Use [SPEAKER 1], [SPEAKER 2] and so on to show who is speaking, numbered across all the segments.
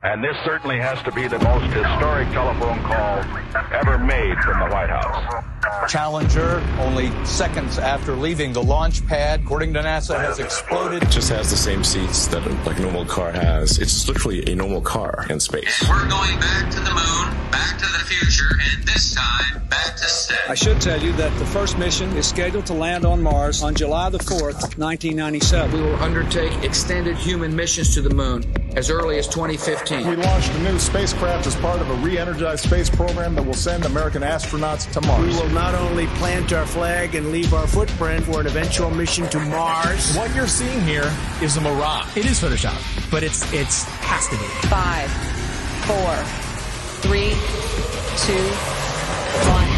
[SPEAKER 1] And this certainly has to be the most historic telephone call ever made from the White House.
[SPEAKER 2] Challenger, only seconds after leaving the launch pad, according to NASA, has exploded.
[SPEAKER 3] It just has the same seats that a normal car has. It's literally a normal car in space.
[SPEAKER 4] And we're going back to the moon, back to the future, and this time, back to stay.
[SPEAKER 5] I should tell you that the first mission is scheduled to land on Mars on July the 4th, 1997.
[SPEAKER 6] We will undertake extended human missions to the moon as early as 2015.
[SPEAKER 7] We launched a new spacecraft as part of a re-energized space program that will send American astronauts to Mars.
[SPEAKER 8] We will not only plant our flag and leave our footprint for an eventual mission to Mars.
[SPEAKER 9] What you're seeing here is a mirage. It is Photoshop, but it has to be.
[SPEAKER 10] 5, 4, 3, 2, 1.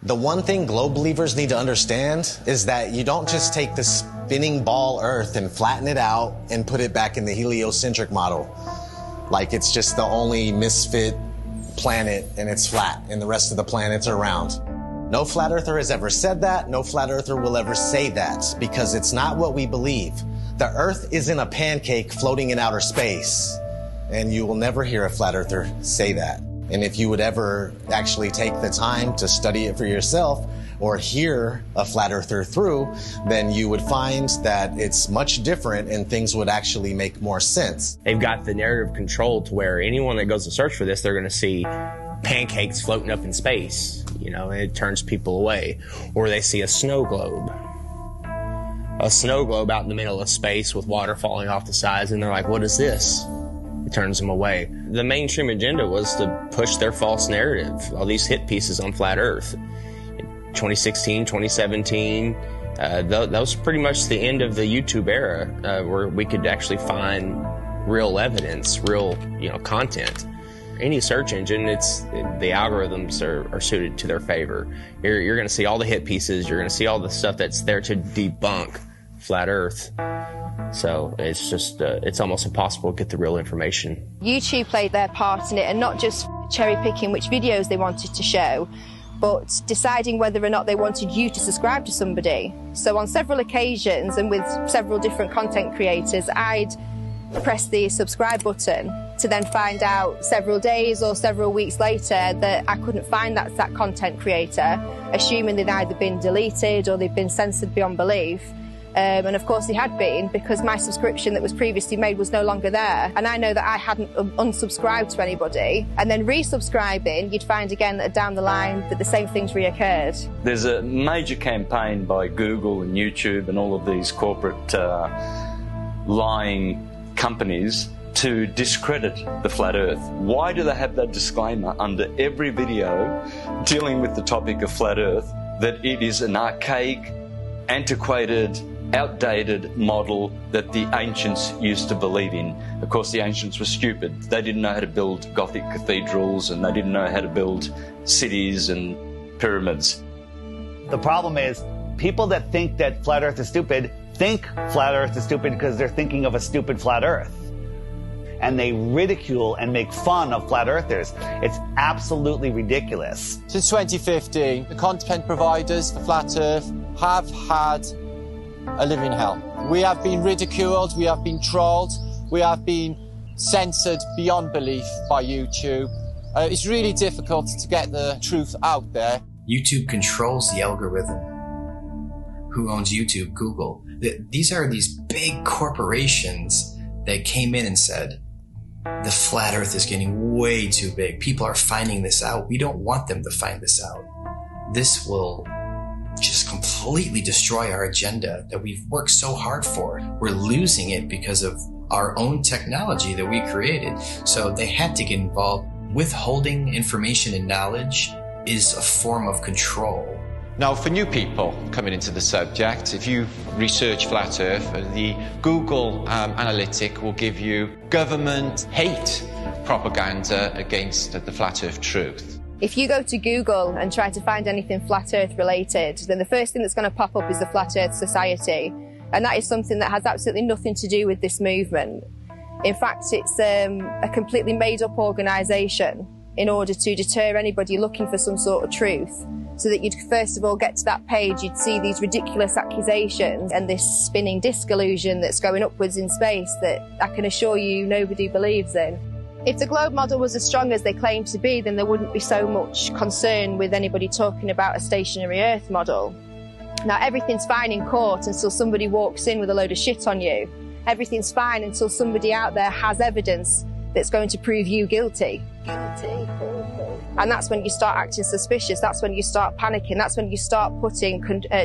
[SPEAKER 11] The one thing globe believers need to understand is that you don't just take the spinning ball Earth and flatten it out and put it back in the heliocentric model. Like it's just the only misfit planet and it's flat and the rest of the planets are round. No flat earther has ever said that. No flat earther will ever say that because it's not what we believe. The Earth isn't a pancake floating in outer space, and you will never hear a flat earther say that. And if you would ever actually take the time to study it for yourself or hear a flat earther through, then you would find that it's much different and things would actually make more sense.
[SPEAKER 12] They've got the narrative controlled to where anyone that goes to search for this, they're going to see pancakes floating up in space, you know, and it turns people away. Or they see a snow globe out in the middle of space with water falling off the sides, and they're like, what is this? It turns them away. The mainstream agenda was to push their false narrative, all these hit pieces on flat Earth. 2016, 2017, that was pretty much the end of the YouTube era, where we could actually find real evidence, real, content. Any search engine, the algorithms are suited to their favor. You're going to see all the hit pieces. You're going to see all the stuff that's there to debunk flat Earth. So it's just, it's almost impossible to get the real information.
[SPEAKER 13] YouTube played their part in it, and not just cherry picking which videos they wanted to show, but deciding whether or not they wanted you to subscribe to somebody. So on several occasions and with several different content creators, I'd press the subscribe button to then find out several days or several weeks later that I couldn't find that content creator, assuming they'd either been deleted or they'd been censored beyond belief. And of course they had been, because my subscription that was previously made was no longer there. And I know that I hadn't unsubscribed to anybody. And then resubscribing, you'd find again that down the line that the same things reoccurred.
[SPEAKER 14] There's a major campaign by Google and YouTube and all of these corporate lying companies to discredit the flat Earth. Why do they have that disclaimer under every video dealing with the topic of flat Earth, that it is an archaic, antiquated, outdated model that the ancients used to believe in? Of course, the ancients were stupid. They didn't know how to build Gothic cathedrals, and they didn't know how to build cities and pyramids.
[SPEAKER 15] The problem is, people that think that flat Earth is stupid think flat Earth is stupid because they're thinking of a stupid flat Earth. And they ridicule and make fun of flat earthers. It's absolutely ridiculous.
[SPEAKER 16] Since 2015, the content providers for flat Earth have had a living hell. We have been ridiculed, we have been trolled, we have been censored beyond belief by YouTube. It's really difficult to get the truth out there.
[SPEAKER 17] YouTube controls the algorithm. Who owns YouTube? Google. These are these big corporations that came in and said, the flat Earth is getting way too big. People are finding this out. We don't want them to find this out. This will just completely destroy our agenda that we've worked so hard for. We're losing it because of our own technology that we created. So they had to get involved. Withholding information and knowledge is a form of control.
[SPEAKER 18] Now, for new people coming into the subject, if you research flat Earth, the Google analytic will give you government hate propaganda against the flat Earth truth.
[SPEAKER 13] If you go to Google and try to find anything flat Earth related, then the first thing that's going to pop up is the Flat Earth Society. And that is something that has absolutely nothing to do with this movement. In fact, it's a completely made-up organisation in order to deter anybody looking for some sort of truth So that you'd first of all get to that page, you'd see these ridiculous accusations and this spinning disc illusion that's going upwards in space that I can assure you nobody believes in. If the globe model was as strong as they claim to be, then there wouldn't be so much concern with anybody talking about a stationary Earth model. Now, everything's fine in court until somebody walks in with a load of shit on you. Everything's fine until somebody out there has evidence that's going to prove you guilty. And that's when you start acting suspicious. That's when you start panicking. That's when you start putting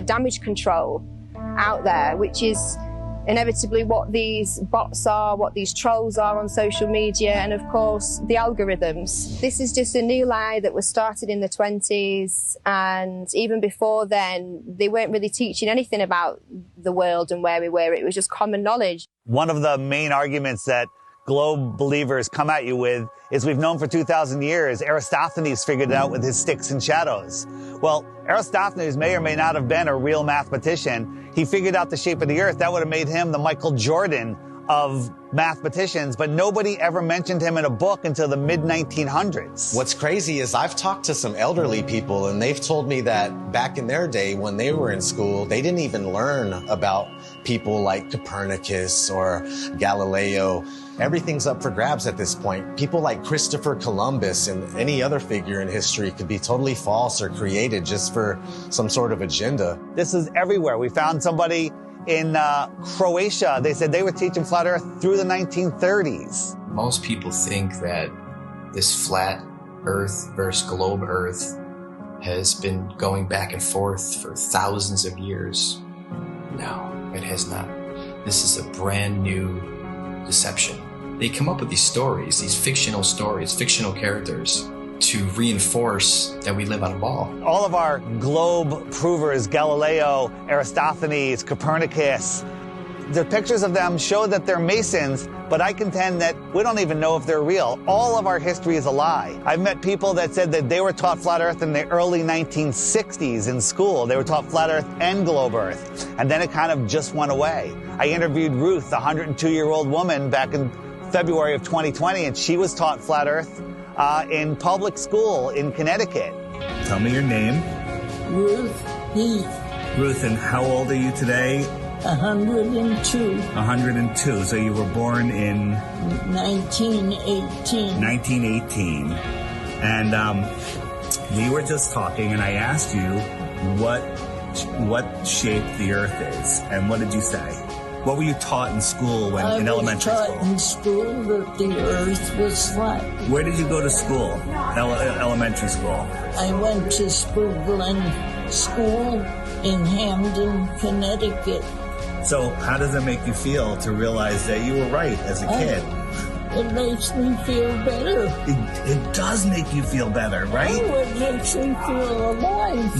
[SPEAKER 13] damage control out there, which is inevitably what these bots are, what these trolls are on social media, and of course the algorithms. This is just a new lie that was started in the 20s, and even before then they weren't really teaching anything about the world and where we were. It was just common knowledge.
[SPEAKER 15] One of the main arguments that globe believers come at you with is we've known for 2,000 years. Aristophanes figured it out with his sticks and shadows. Well, Aristophanes may or may not have been a real mathematician. He figured out the shape of the earth. That would have made him the Michael Jordan of mathematicians, but nobody ever mentioned him in a book until the mid-1900s.
[SPEAKER 11] What's crazy is I've talked to some elderly people, and they've told me that back in their day when they were in school, they didn't even learn about people like Copernicus or Galileo. Everything's up for grabs at this point. People like Christopher Columbus and any other figure in history could be totally false or created just for some sort of agenda.
[SPEAKER 15] This is everywhere. We found somebody in Croatia. They said they were teaching flat earth through the 1930s.
[SPEAKER 17] Most people think that this flat earth versus globe earth has been going back and forth for thousands of years. No, it has not. This is a brand new deception. They come up with these stories, these fictional stories, fictional characters, to reinforce that we live on a ball.
[SPEAKER 15] All of our globe provers, Galileo, Aristophanes, Copernicus, the pictures of them show that they're Masons, but I contend that we don't even know if they're real. All of our history is a lie. I've met people that said that they were taught flat earth in the early 1960s in school. They were taught flat earth and globe earth, and then it kind of just went away. I interviewed Ruth, a 102-year-old woman, back in February of 2020, and she was taught flat earth in public school in Connecticut.
[SPEAKER 19] Tell me your name.
[SPEAKER 20] Ruth Heath.
[SPEAKER 19] Ruth, and how old are you today?
[SPEAKER 20] 102.
[SPEAKER 19] 102. So you were born in
[SPEAKER 20] 1918.
[SPEAKER 19] 1918. And we were just talking, and I asked you what shape the Earth is, and what did you say? What were you taught in school in elementary school? I was taught in school
[SPEAKER 20] that the Earth was flat.
[SPEAKER 19] Where did you go to school? Elementary school?
[SPEAKER 20] I went to Spoogland School in Hamden, Connecticut.
[SPEAKER 19] So how does it make you feel to realize that you were right as a kid?
[SPEAKER 20] It makes me feel better.
[SPEAKER 19] It does make you feel better, right?
[SPEAKER 20] Oh, it makes me feel alive.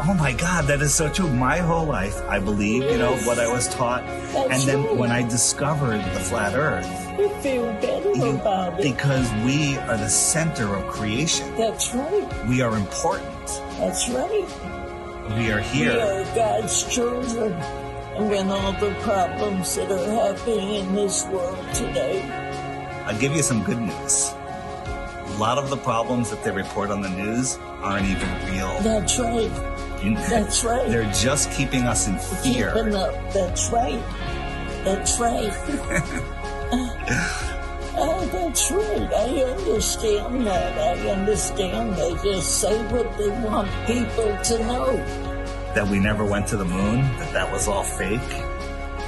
[SPEAKER 19] Oh my God, that is so true. My whole life, I believe, yes, what I was taught.
[SPEAKER 20] That's
[SPEAKER 19] and then
[SPEAKER 20] right.
[SPEAKER 19] When I discovered the flat earth.
[SPEAKER 20] You feel better about it.
[SPEAKER 19] Because we are the center of creation.
[SPEAKER 20] That's right.
[SPEAKER 19] We are important.
[SPEAKER 20] That's right.
[SPEAKER 19] We are here.
[SPEAKER 20] We are God's children. And when all the problems that are happening in this world today.
[SPEAKER 19] I'll give you some good news. A lot of the problems that they report on the news aren't even real.
[SPEAKER 20] That's right. That's right.
[SPEAKER 19] They're just keeping us in fear.
[SPEAKER 20] Keeping up. That's right. That's right. That's right. I understand that. I understand. They just say what they want people to know.
[SPEAKER 19] That we never went to the moon? That was all fake?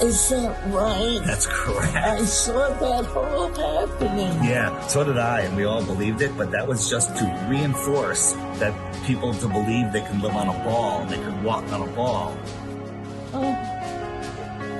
[SPEAKER 20] Is that right?
[SPEAKER 19] That's correct.
[SPEAKER 20] I saw that all happening.
[SPEAKER 19] Yeah, so did I, and we all believed it, but that was just to reinforce that people to believe they can live on a ball and they can walk on a ball.
[SPEAKER 20] Oh,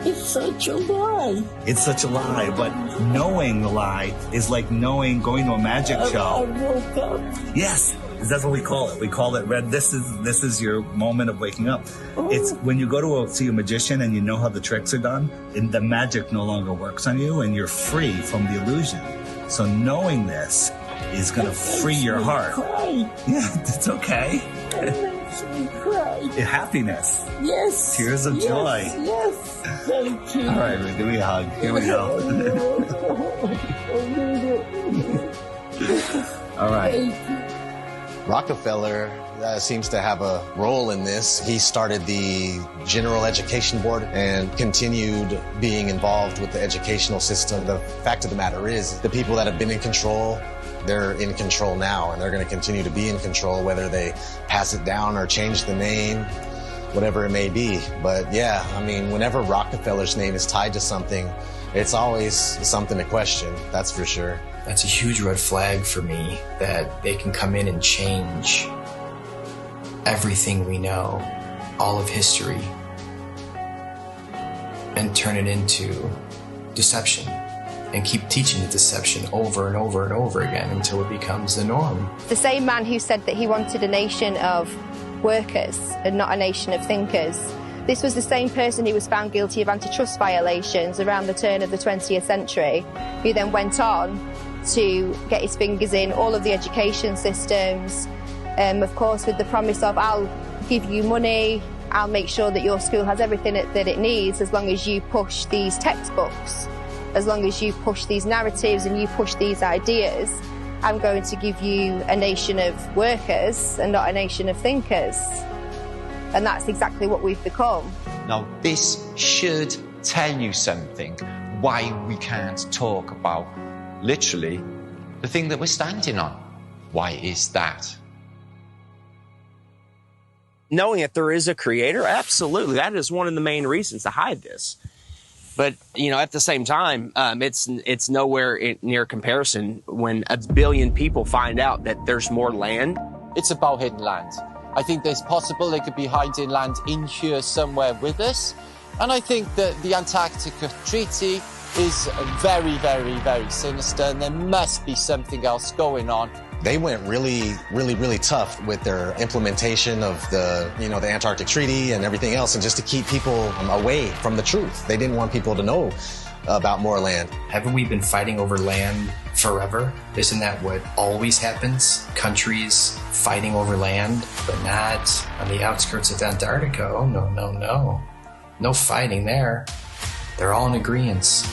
[SPEAKER 20] it's such a lie.
[SPEAKER 19] It's such a lie, but knowing the lie is like going to a magic show.
[SPEAKER 20] I woke up.
[SPEAKER 19] Yes. That's what we call it. We call it red. This is your moment of waking up. Oh. It's when you go to see a magician and you know how the tricks are done, and the magic no longer works on you, and you're free from the illusion. So knowing this is going to free your heart.
[SPEAKER 20] Cry.
[SPEAKER 19] Yeah, it's okay.
[SPEAKER 20] It makes me cry.
[SPEAKER 19] Happiness.
[SPEAKER 20] Yes.
[SPEAKER 19] Tears of joy.
[SPEAKER 20] Yes. Thank you.
[SPEAKER 19] All right, give me a hug. Here we go. All right.
[SPEAKER 11] Rockefeller seems to have a role in this. He started the General Education Board and continued being involved with the educational system. The fact of the matter is, the people that have been in control, they're in control now, and they're going to continue to be in control, whether they pass it down or change the name, whatever it may be. But yeah, I mean, whenever Rockefeller's name is tied to something, it's always something to question, that's for sure.
[SPEAKER 17] That's a huge red flag for me, that they can come in and change everything we know, all of history, and turn it into deception, and keep teaching the deception over and over and over again until it becomes the norm.
[SPEAKER 13] The same man who said that he wanted a nation of workers and not a nation of thinkers. This was the same person who was found guilty of antitrust violations around the turn of the 20th century, who then went on to get his fingers in all of the education systems, of course with the promise of, I'll give you money, I'll make sure that your school has everything that it needs as long as you push these textbooks, as long as you push these narratives and you push these ideas. I'm going to give you a nation of workers and not a nation of thinkers. And that's exactly what we've become.
[SPEAKER 18] Now, this should tell you something, why we can't talk about, literally, the thing that we're standing on. Why is that?
[SPEAKER 12] Knowing that there is a creator, absolutely. That is one of the main reasons to hide this. But, you know, at the same time, it's nowhere near comparison when 1 billion people find out that there's more land.
[SPEAKER 16] It's about hidden land. I think there's possible they could be hiding land in here somewhere with us. And I think that the Antarctica Treaty is very, very, very sinister, and there must be something else going on.
[SPEAKER 11] They went really, really, really tough with their implementation of the Antarctic Treaty and everything else, and just to keep people away from the truth. They didn't want people to know about more land.
[SPEAKER 17] Haven't we been fighting over land forever? Isn't that what always happens? Countries fighting over land, but not on the outskirts of Antarctica. Oh, no, no, no. No fighting there. They're all in agreement.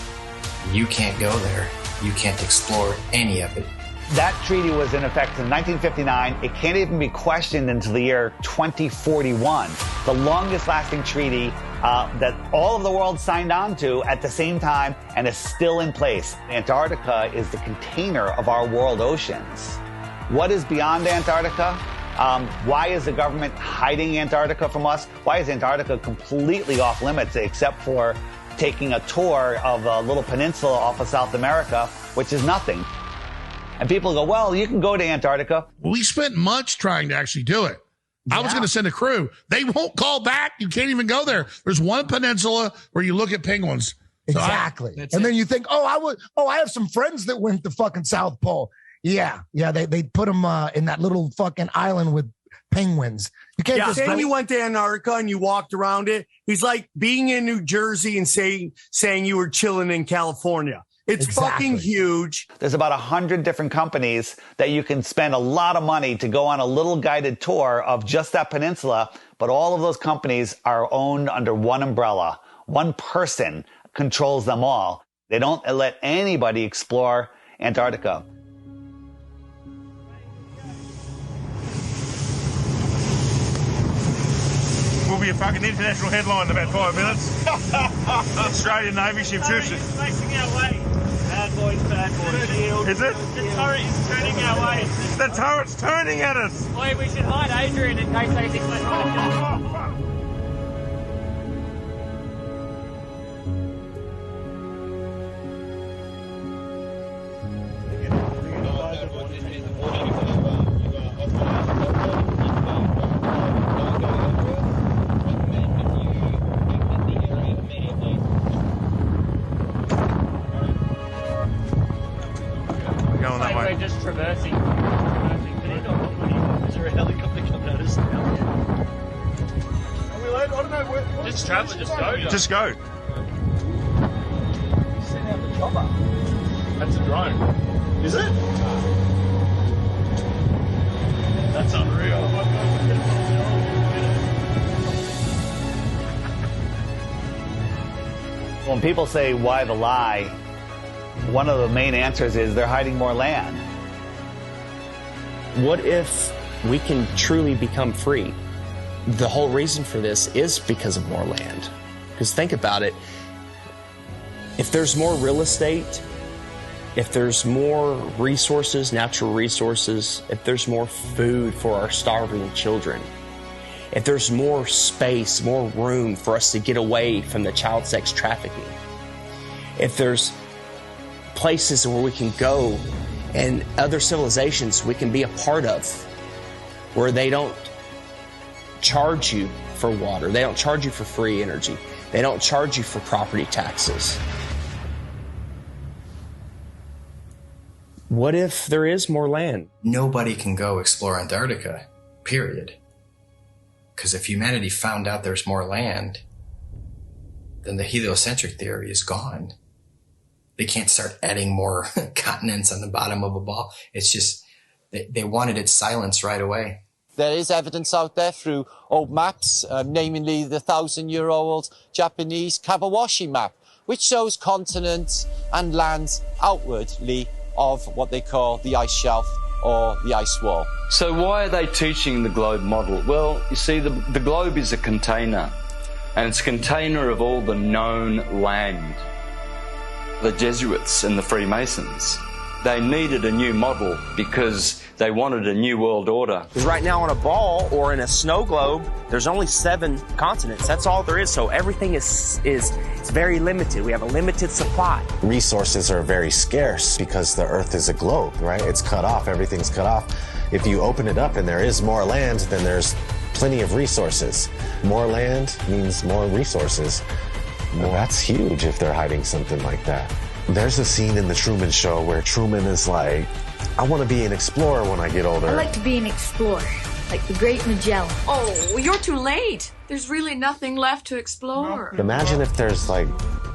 [SPEAKER 17] You can't go there. You can't explore any of it.
[SPEAKER 15] That treaty was in effect in 1959. It can't even be questioned until the year 2041. The longest lasting treaty that all of the world signed on to at the same time and is still in place. Antarctica is the container of our world oceans. What is beyond Antarctica? Why is the government hiding Antarctica from us? Why is Antarctica completely off limits except for taking a tour of a little peninsula off of South America, which is nothing? And people go, well, you can go to Antarctica.
[SPEAKER 21] We spent months trying to actually do it. Yeah. I was going to send a crew. They won't call back. You can't even go there. There's one peninsula where you look at penguins.
[SPEAKER 22] Exactly. And then you think, I have some friends that went to fucking South Pole. Yeah. They put them in that little fucking island with penguins. You can't just
[SPEAKER 8] saying you went to Antarctica and you walked around it. He's like being in New Jersey and saying you were chilling in California. It's fucking huge.
[SPEAKER 15] There's about 100 different companies that you can spend a lot of money to go on a little guided tour of just that peninsula. But all of those companies are owned under one umbrella. One person controls them all. They don't let anybody explore Antarctica.
[SPEAKER 23] Will be a fucking international headline in about 5 minutes. Australian Navy ship shoots it.
[SPEAKER 24] Facing our way. Bad boys. Shield.
[SPEAKER 23] Is it?
[SPEAKER 24] The turret is turning our way.
[SPEAKER 23] The turret's turning at us.
[SPEAKER 24] Boy, we should hide Adrian in case they think we're trying to we're just traversing. Is there a helicopter coming at us now?
[SPEAKER 23] Are we late? I don't know where.
[SPEAKER 24] Just travel, just go.
[SPEAKER 23] Just go.
[SPEAKER 22] Send out the chopper.
[SPEAKER 23] That's a drone. Is it?
[SPEAKER 24] That's unreal.
[SPEAKER 15] When people say, why the lie? One of the main answers is they're hiding more land. What if
[SPEAKER 12] we can truly become free. The whole reason for this is because of more land. Because think about it, if there's more real estate, if there's more resources, natural resources, if there's more food for our starving children, if there's more space, more room for us to get away from the child sex trafficking, if there's places where we can go and other civilizations we can be a part of, where they don't charge you for water, they don't charge you for free energy, they don't charge you for property taxes. What if there is more land?
[SPEAKER 17] Nobody can go explore Antarctica, period. Because if humanity found out there's more land, then the heliocentric theory is gone. They can't start adding more continents on the bottom of a ball. It's just, they wanted it silenced right away.
[SPEAKER 16] There is evidence out there through old maps, namely the 1,000-year-old Japanese Kawabashi map, which shows continents and lands outwardly of what they call the ice shelf or the ice wall.
[SPEAKER 14] So why are they teaching the globe model? Well, you see, the globe is a container, and it's a container of all the known land. The Jesuits and the Freemasons, they needed a new model because they wanted a new world order.
[SPEAKER 12] Because right now on a ball or in a snow globe, there's only 7 continents. That's all there is. So everything is very limited. We have a limited supply.
[SPEAKER 11] Resources are very scarce because the Earth is a globe, right? It's cut off. Everything's cut off. If you open it up and there is more land, then there's plenty of resources. More land means more resources. Well, that's huge if they're hiding something like that. There's a scene in The Truman Show where Truman is like, I want to be an explorer when I get older.
[SPEAKER 1] I like to be an explorer, like the Great Magellan.
[SPEAKER 2] Oh, well, you're too late. There's really nothing left to explore.
[SPEAKER 11] Imagine if there's like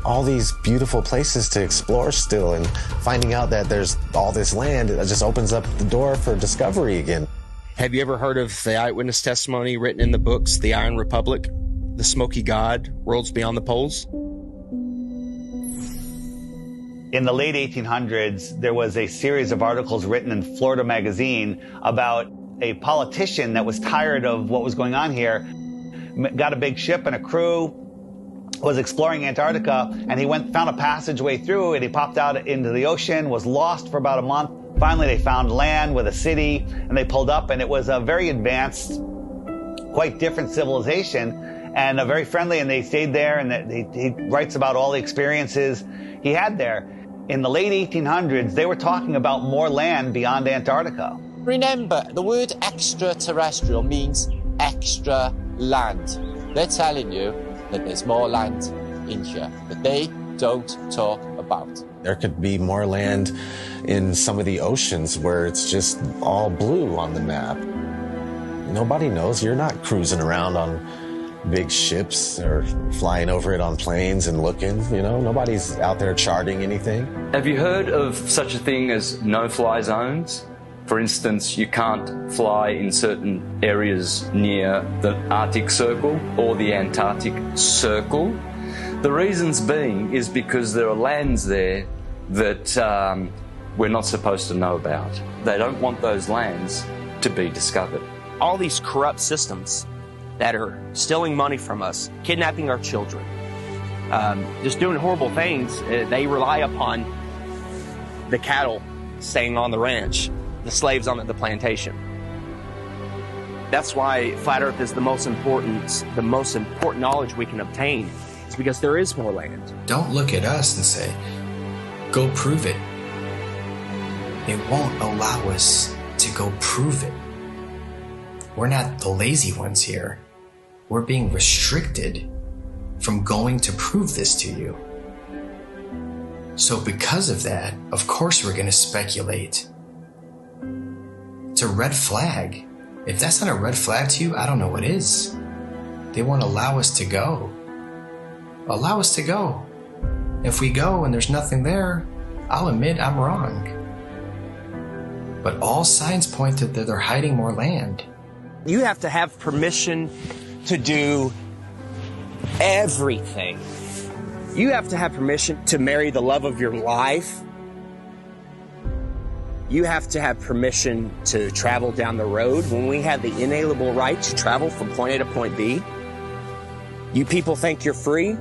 [SPEAKER 11] all these beautiful places to explore still, and finding out that there's all this land, it just opens up the door for discovery again.
[SPEAKER 12] Have you ever heard of the eyewitness testimony written in the books, The Iron Republic, The Smoky God, Worlds Beyond the Poles?
[SPEAKER 15] In the late 1800s, there was a series of articles written in Florida Magazine about a politician that was tired of what was going on here, got a big ship and a crew, was exploring Antarctica, and he found a passageway through, and he popped out into the ocean, was lost for about a month. Finally, they found land with a city, and they pulled up, and it was a very advanced, quite different civilization, and very friendly, and they stayed there, and he writes about all the experiences he had there. In the late 1800s, they were talking about more land beyond Antarctica.
[SPEAKER 16] Remember, the word extraterrestrial means extra land. They're telling you that there's more land in here that they don't talk about.
[SPEAKER 11] There could be more land in some of the oceans where it's just all blue on the map. Nobody knows. You're not cruising around on big ships or flying over it on planes and looking, nobody's out there charting anything.
[SPEAKER 14] Have you heard of such a thing as no-fly zones? For instance, you can't fly in certain areas near the Arctic Circle or the Antarctic Circle. The reasons being is because there are lands there that we're not supposed to know about. They don't want those lands to be discovered.
[SPEAKER 12] All these corrupt systems that are stealing money from us, kidnapping our children, just doing horrible things. They rely upon the cattle staying on the ranch, the slaves on the plantation. That's why flat Earth is the most important knowledge we can obtain. It's because there is more land.
[SPEAKER 17] Don't look at us and say, go prove it. They won't allow us to go prove it. We're not the lazy ones here. We're being restricted from going to prove this to you. So because of that, of course we're going to speculate. It's a red flag. If that's not a red flag to you, I don't know what is. They won't allow us to go. Allow us to go. If we go and there's nothing there, I'll admit I'm wrong. But all signs point to that they're hiding more land.
[SPEAKER 12] You have to have permission to do everything. You have to have permission to marry the love of your life. You have to have permission to travel down the road. When we have the inalienable right to travel from point A to point B, you people think you're free?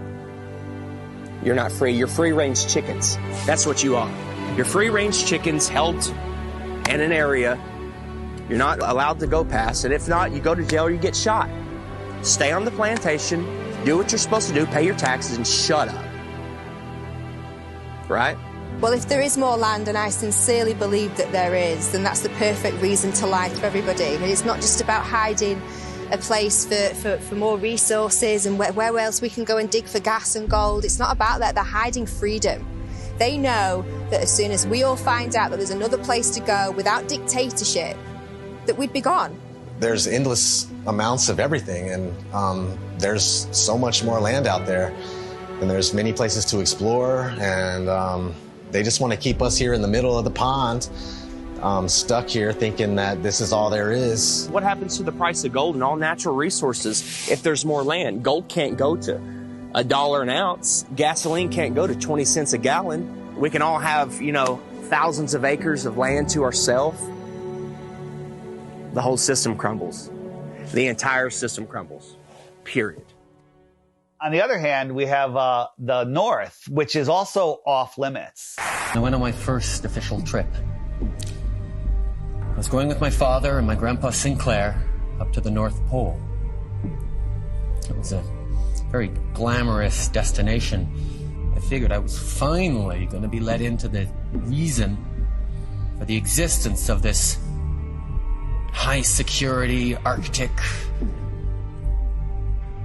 [SPEAKER 12] You're not free. You're free-range chickens. That's what you are. You're free-range chickens held in an area you're not allowed to go past, and if not, you go to jail or you get shot. Stay on the plantation, do what you're supposed to do, pay your taxes, and shut up. Right?
[SPEAKER 13] Well, if there is more land, and I sincerely believe that there is, then that's the perfect reason to lie to everybody. And it's not just about hiding a place for more resources and where else we can go and dig for gas and gold. It's not about that. They're hiding freedom. They know that as soon as we all find out that there's another place to go without dictatorship, that we'd be gone.
[SPEAKER 11] There's endless amounts of everything, and there's so much more land out there, and there's many places to explore, and they just want to keep us here in the middle of the pond, stuck here thinking that this is all there is.
[SPEAKER 12] What happens to the price of gold and all natural resources if there's more land? Gold can't go to $1 an ounce. Gasoline can't go to 20 cents a gallon. We can all have, you know, thousands of acres of land to ourselves. The whole system crumbles. The entire system crumbles. Period.
[SPEAKER 15] On the other hand, we have the North, which is also off limits.
[SPEAKER 3] I went on my first official trip. I was going with my father and my grandpa Sinclair up to the North Pole. It was a very glamorous destination. I figured I was finally going to be let into the reason for the existence of this high security Arctic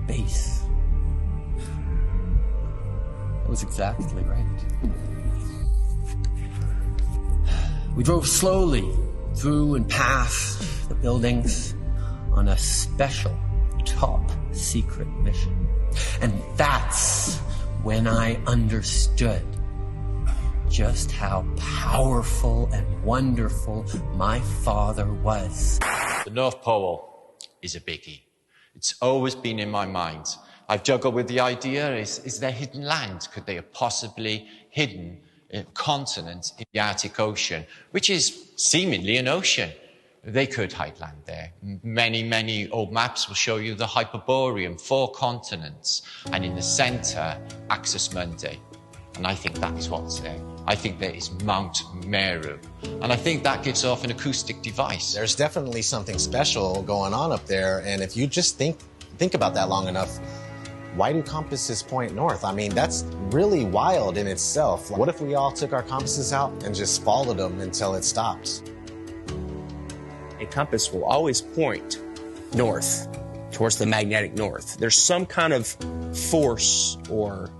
[SPEAKER 3] base. It was exactly right. We drove slowly through and past the buildings on a special top secret mission. And that's when I understood just how powerful and wonderful my father was.
[SPEAKER 18] The North Pole is a biggie. It's always been in my mind. I've juggled with the idea, is there hidden land? Could they have possibly hidden a continent in the Arctic Ocean, which is seemingly an ocean? They could hide land there. Many old maps will show you the Hyperborean, 4 continents, and in the center, Axis Mundi. And I think that's what's there. I think there is Mount Meru. And I think that gives off an acoustic device.
[SPEAKER 11] There's definitely something special going on up there, and if you just think about that long enough, why do compasses point north? I mean, that's really wild in itself. What if we all took our compasses out and just followed them until it stops?
[SPEAKER 12] A compass will always point north, towards the magnetic north. There's some kind of force or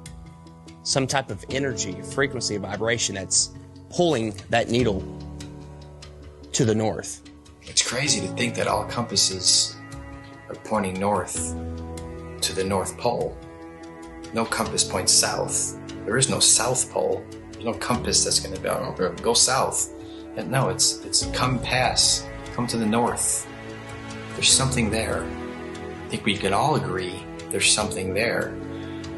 [SPEAKER 12] some type of energy, frequency, vibration that's pulling that needle to the north.
[SPEAKER 17] It's crazy to think that all compasses are pointing north to the North Pole. No compass points south. There is no South Pole. There's no compass that's going to be, go south. And no, it's come to the north. There's something there. I think we can all agree there's something there.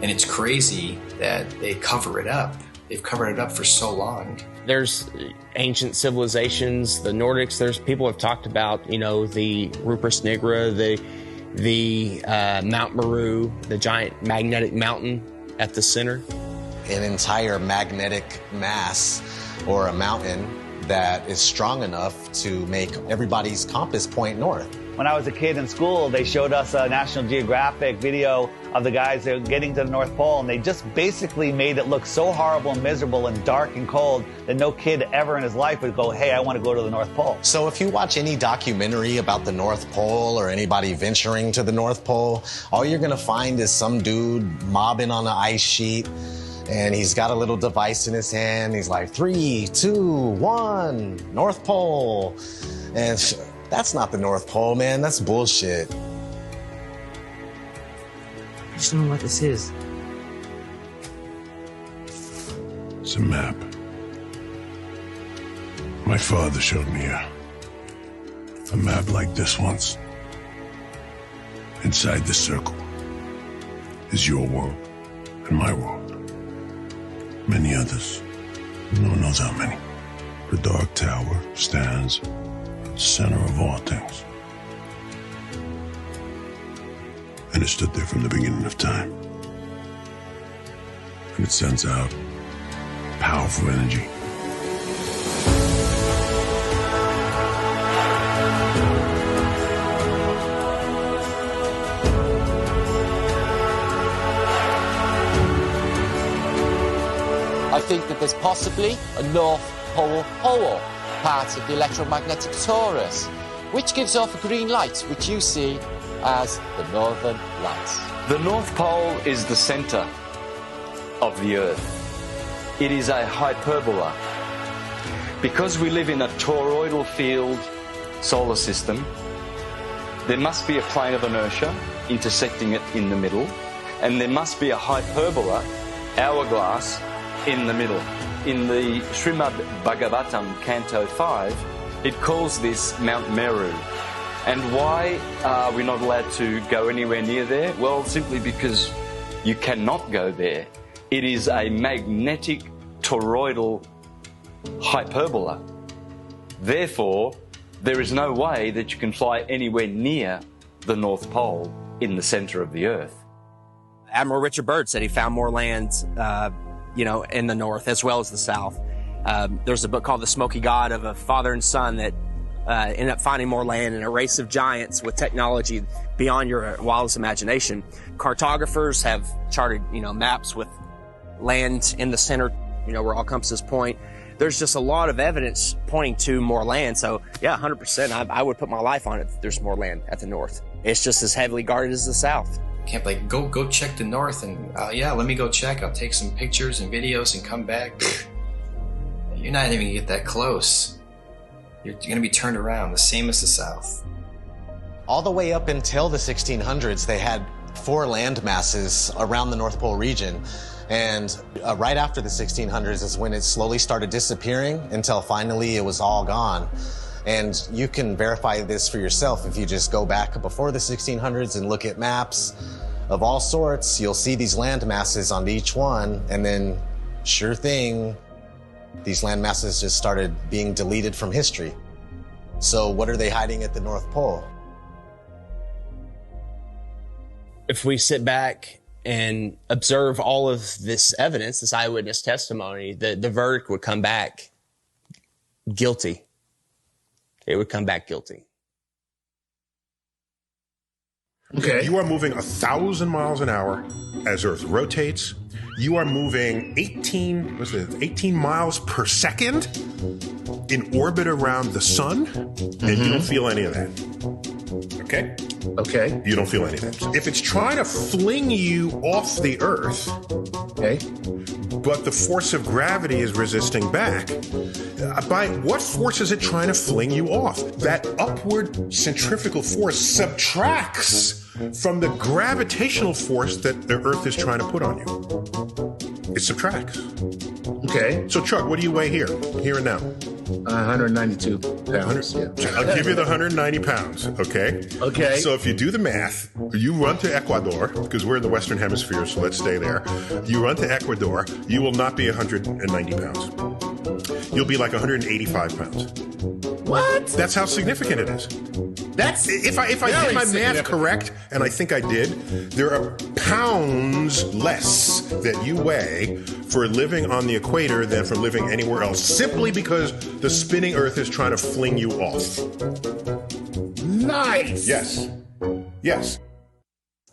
[SPEAKER 17] And it's crazy that they cover it up. They've covered it up for so long.
[SPEAKER 12] There's ancient civilizations, the Nordics, there's people have talked about, you know, the Rupert Nigra, the Mount Meru, the giant magnetic mountain at the center.
[SPEAKER 11] An entire magnetic mass or a mountain that is strong enough to make everybody's compass point north.
[SPEAKER 15] When I was a kid in school, they showed us a National Geographic video of the guys that were getting to the North Pole, and they just basically made it look so horrible and miserable and dark and cold that no kid ever in his life would go, hey, I want to go to the North Pole.
[SPEAKER 11] So if you watch any documentary about the North Pole or anybody venturing to the North Pole, all you're going to find is some dude mobbing on an ice sheet, and he's got a little device in his hand. He's like, 3, 2, 1, North Pole. And that's not the North Pole, man. That's bullshit.
[SPEAKER 12] I just don't know what this is.
[SPEAKER 4] It's a map. My father showed me a map like this once. Inside the circle is your world and my world. Many others. No one knows how many. The dark tower stands at the center of all things. And it stood there from the beginning of time. And it sends out powerful energy.
[SPEAKER 16] I think that there's possibly a North Pole hole, part of the electromagnetic torus, which gives off a green light, which you see as the Northern Lights.
[SPEAKER 14] The North Pole is the center of the Earth. It is a hyperbola. Because we live in a toroidal field solar system, there must be a plane of inertia intersecting it in the middle, and there must be a hyperbola, hourglass, in the middle. In the Srimad Bhagavatam, Canto 5, it calls this Mount Meru. And why are we not allowed to go anywhere near there? Well, simply because you cannot go there. It is a magnetic toroidal hyperbola. Therefore, there is no way that you can fly anywhere near the North Pole in the center of the Earth.
[SPEAKER 12] Admiral Richard Byrd said he found more land, in the north as well as the south. There's a book called The Smoky God of a father and son that ended up finding more land in a race of giants with technology beyond your wildest imagination. Cartographers have charted, maps with land in the center, where all compasses point. There's just a lot of evidence pointing to more land. So yeah, 100%, I would put my life on it that there's more land at the north. It's just as heavily guarded as the south.
[SPEAKER 17] Can't go check the north and yeah, let me go check. I'll take some pictures and videos and come back. You're not even gonna get that close. You're gonna be turned around, the same as the south.
[SPEAKER 11] All the way up until the 1600s, they had 4 land masses around the North Pole region. And right after the 1600s is when it slowly started disappearing until finally it was all gone. And you can verify this for yourself if you just go back before the 1600s and look at maps of all sorts. You'll see these land masses on each one, and then sure thing, these land masses just started being deleted from history. So what are they hiding at the North Pole?
[SPEAKER 12] If we sit back and observe all of this evidence, this eyewitness testimony, the verdict would come back guilty. It would come back guilty.
[SPEAKER 5] Okay. You are moving 1,000 miles an hour as Earth rotates. You are moving 18 miles per second in orbit around the sun, and you don't feel any of that. Okay?
[SPEAKER 19] Okay.
[SPEAKER 5] You don't feel any of that. If it's trying to fling you off the Earth,
[SPEAKER 19] okay,
[SPEAKER 5] but the force of gravity is resisting back, by what force is it trying to fling you off? That upward centrifugal force subtracts from the gravitational force that the Earth is trying to put on you. It subtracts.
[SPEAKER 19] Okay.
[SPEAKER 5] So, Chuck, what do you weigh here and now?
[SPEAKER 19] 192 pounds. Yeah.
[SPEAKER 5] I'll give you the 190 pounds, okay?
[SPEAKER 19] Okay.
[SPEAKER 5] So if you do the math, you run to Ecuador, because we're in the Western Hemisphere, so let's stay there. You run to Ecuador, you will not be 190 pounds. You'll be like 185 pounds.
[SPEAKER 19] What?
[SPEAKER 5] That's how significant it is.
[SPEAKER 19] That's
[SPEAKER 5] if I did my math correct, and I think I did, there are pounds less that you weigh for living on the equator than for living anywhere else, simply because the spinning Earth is trying to fling you off.
[SPEAKER 19] Nice.
[SPEAKER 5] Yes. Yes.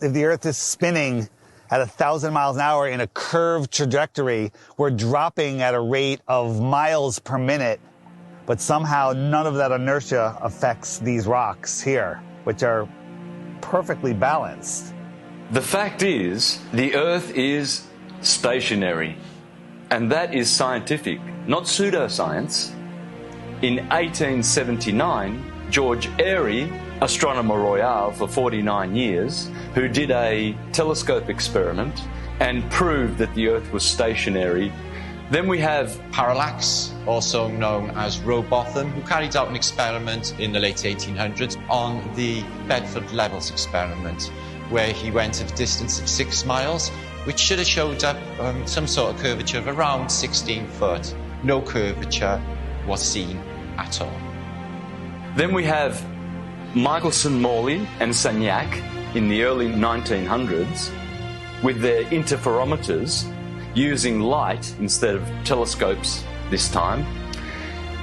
[SPEAKER 15] If the Earth is spinning at 1,000 miles an hour in a curved trajectory, we're dropping at a rate of miles per minute. But somehow none of that inertia affects these rocks here, which are perfectly balanced.
[SPEAKER 14] The fact is, the Earth is stationary, and that is scientific, not pseudoscience. In 1879, George Airy, astronomer royal for 49 years, who did a telescope experiment and proved that the Earth was stationary. Then we have
[SPEAKER 18] Parallax, also known as Rowbotham, who carried out an experiment in the late 1800s on the Bedford Levels experiment, where he went at a distance of 6 miles, which should have showed up some sort of curvature of around 16 foot. No curvature, was seen at all.
[SPEAKER 14] Then we have Michelson, Morley and Sagnac in the early 1900s with their interferometers using light instead of telescopes this time.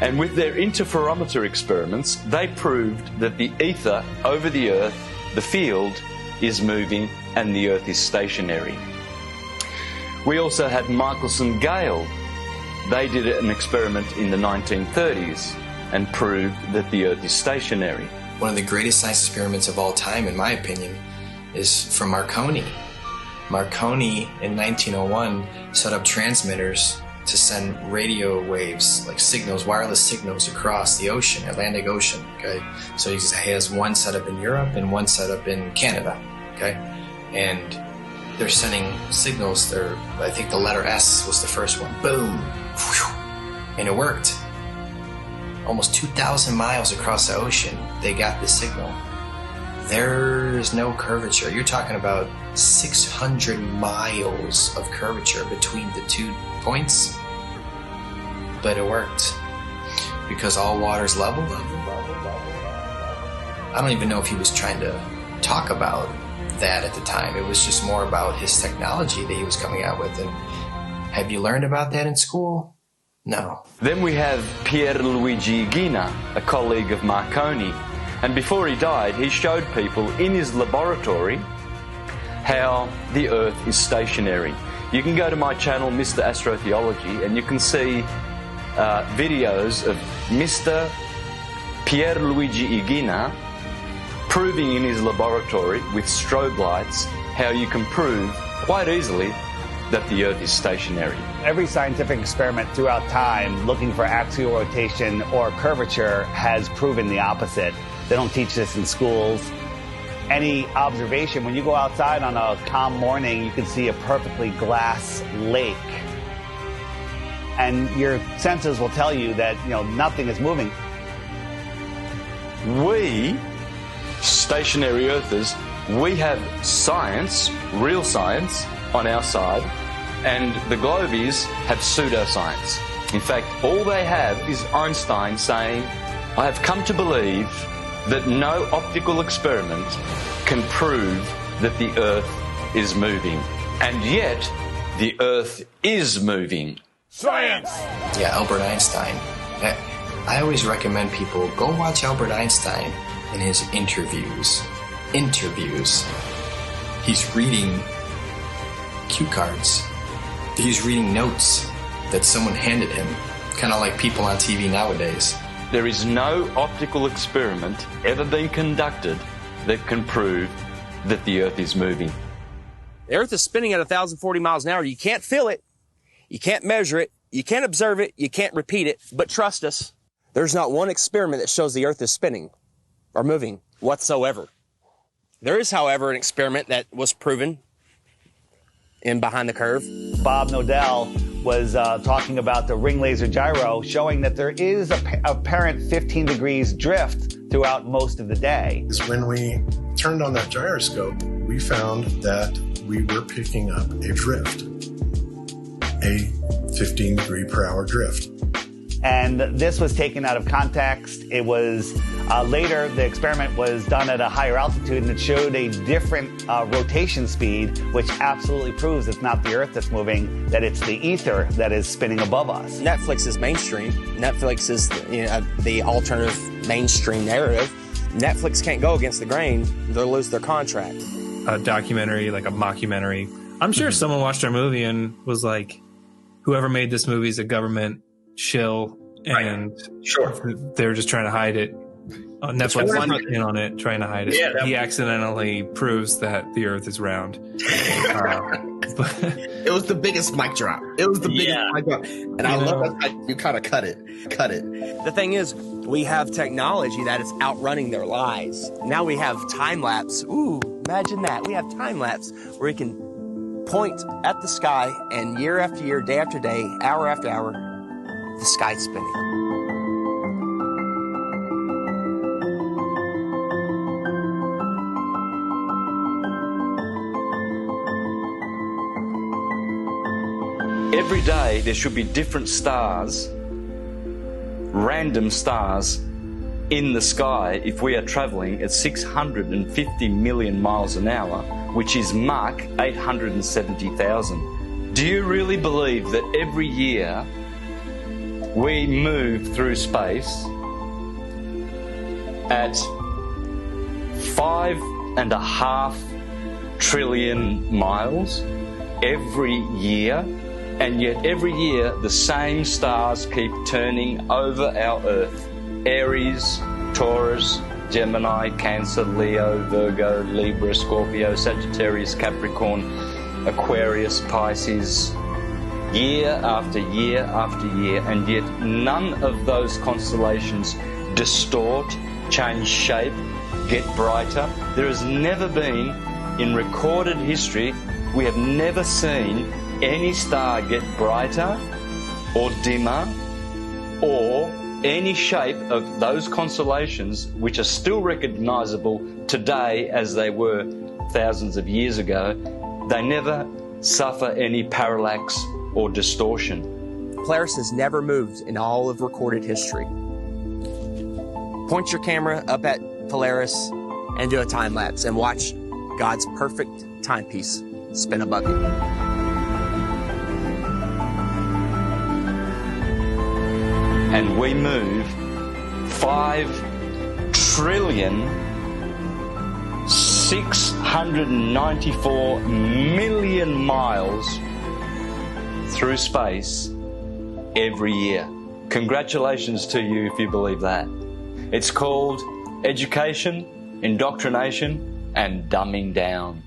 [SPEAKER 14] And with their interferometer experiments, they proved that the ether over the Earth, the field, is moving and the Earth is stationary. We also had Michelson Gale. They did an experiment in the 1930s and proved that the Earth is stationary.
[SPEAKER 17] One of the greatest science experiments of all time, in my opinion, is from Marconi. Marconi, in 1901, set up transmitters to send radio waves, like signals, wireless signals across the ocean, Atlantic Ocean, okay? So he has one set up in Europe and one set up in Canada, okay? And they're sending signals, I think the letter S was the first one, boom, whew, and it worked. Almost 2,000 miles across the ocean, they got the signal. There's no curvature. You're talking about 600 miles of curvature between the 2 points. But it worked. Because all water's level. I don't even know if he was trying to talk about that at the time. It was just more about his technology that he was coming out with. And have you learned about that in school? No.
[SPEAKER 14] Then we have Pierluigi Ghina, a colleague of Marconi. And before he died, he showed people in his laboratory how the Earth is stationary. You can go to my channel, Mr. Astrotheology, and you can see videos of Mr. Pierluigi Ghina proving in his laboratory with strobe lights how you can prove quite easily that the Earth is stationary.
[SPEAKER 15] Every scientific experiment throughout time looking for axial rotation or curvature has proven the opposite. They don't teach this in schools. Any observation, when you go outside on a calm morning, you can see a perfectly glass lake. And your senses will tell you that, nothing is moving.
[SPEAKER 14] We, stationary Earthers, we have science, real science, on our side, and the globies have pseudoscience. In fact, all they have is Einstein saying, I have come to believe that no optical experiment can prove that the Earth is moving. And yet, the Earth is moving.
[SPEAKER 23] Science!
[SPEAKER 17] Yeah, Albert Einstein. I always recommend people go watch Albert Einstein in his interviews. He's reading cue cards. He's reading notes that someone handed him. Kind of like people on TV nowadays.
[SPEAKER 14] There is no optical experiment ever been conducted that can prove that the Earth is moving.
[SPEAKER 6] The Earth is spinning at 1,040 miles an hour. You can't feel it. You can't measure it. You can't observe it. You can't repeat it. But trust us, there's not one experiment that shows the Earth is spinning or moving whatsoever. There is, however, an experiment that was proven in Behind the Curve.
[SPEAKER 15] Bob Nodell was talking about the ring laser gyro, showing that there is a apparent 15 degrees drift throughout most of the day.
[SPEAKER 4] When we turned on that gyroscope, we found that we were picking up a drift, a 15 degree per hour drift.
[SPEAKER 15] And this was taken out of context. It was later, the experiment was done at a higher altitude and it showed a different rotation speed, which absolutely proves it's not the Earth that's moving, that it's the ether that is spinning above us.
[SPEAKER 6] Netflix is mainstream. Netflix is the alternative mainstream narrative. Netflix can't go against the grain. They'll lose their contract.
[SPEAKER 7] A documentary, like a mockumentary. I'm sure someone watched our movie and was like, whoever made this movie is a government shill, and they're just trying to hide it. Netflix is in on it, trying to hide it. Yeah, he accidentally proves that the Earth is round.
[SPEAKER 9] It was the biggest mic drop. It was the biggest mic drop, and I love that you kind of cut it.
[SPEAKER 6] The thing is, we have technology that is outrunning their lies. Now we have time lapse. Ooh, imagine that. We have time lapse where we can point at the sky, and year after year, day after day, hour after hour, the sky's spinning.
[SPEAKER 14] Every day there should be different stars random stars in the sky if we are travelling at 650 million miles an hour, which is Mach 870,000. Do you really believe that every year we move through space at 5.5 trillion miles every year? And yet every year the same stars keep turning over our Earth. Aries, Taurus, Gemini, Cancer, Leo, Virgo, Libra, Scorpio, Sagittarius, Capricorn, Aquarius, Pisces, year after year after year, and yet none of those constellations distort, change shape, get brighter. There has never been, in recorded history, we have never seen any star get brighter or dimmer or any shape of those constellations which are still recognizable today as they were thousands of years ago. They never suffer any parallax or distortion.
[SPEAKER 6] Polaris has never moved in all of recorded history. Point your camera up at Polaris and do a time lapse and watch God's perfect timepiece spin above you.
[SPEAKER 14] And we move 5,694,000,000 miles through space every year. Congratulations to you if you believe that. It's called education, indoctrination, and dumbing down.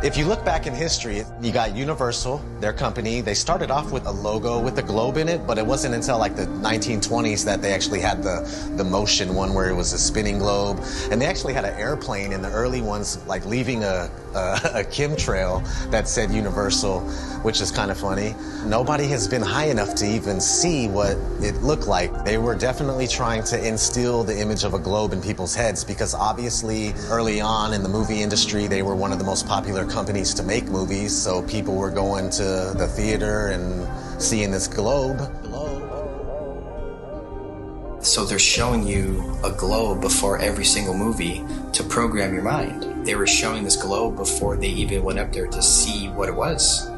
[SPEAKER 11] If you look back in history, you got Universal, their company. They started off with a logo with a globe in it, but it wasn't until like the 1920s that they actually had the motion one where it was a spinning globe. And they actually had an airplane in the early ones, like leaving a chemtrail that said Universal, which is kind of funny. Nobody has been high enough to even see what it looked like. They were definitely trying to instill the image of a globe in people's heads because obviously early on in the movie industry, they were one of the most popular companies to make movies, so people were going to the theater and seeing this globe.
[SPEAKER 17] So they're showing you a globe before every single movie to program your mind. They were showing this globe before they even went up there to see what it was.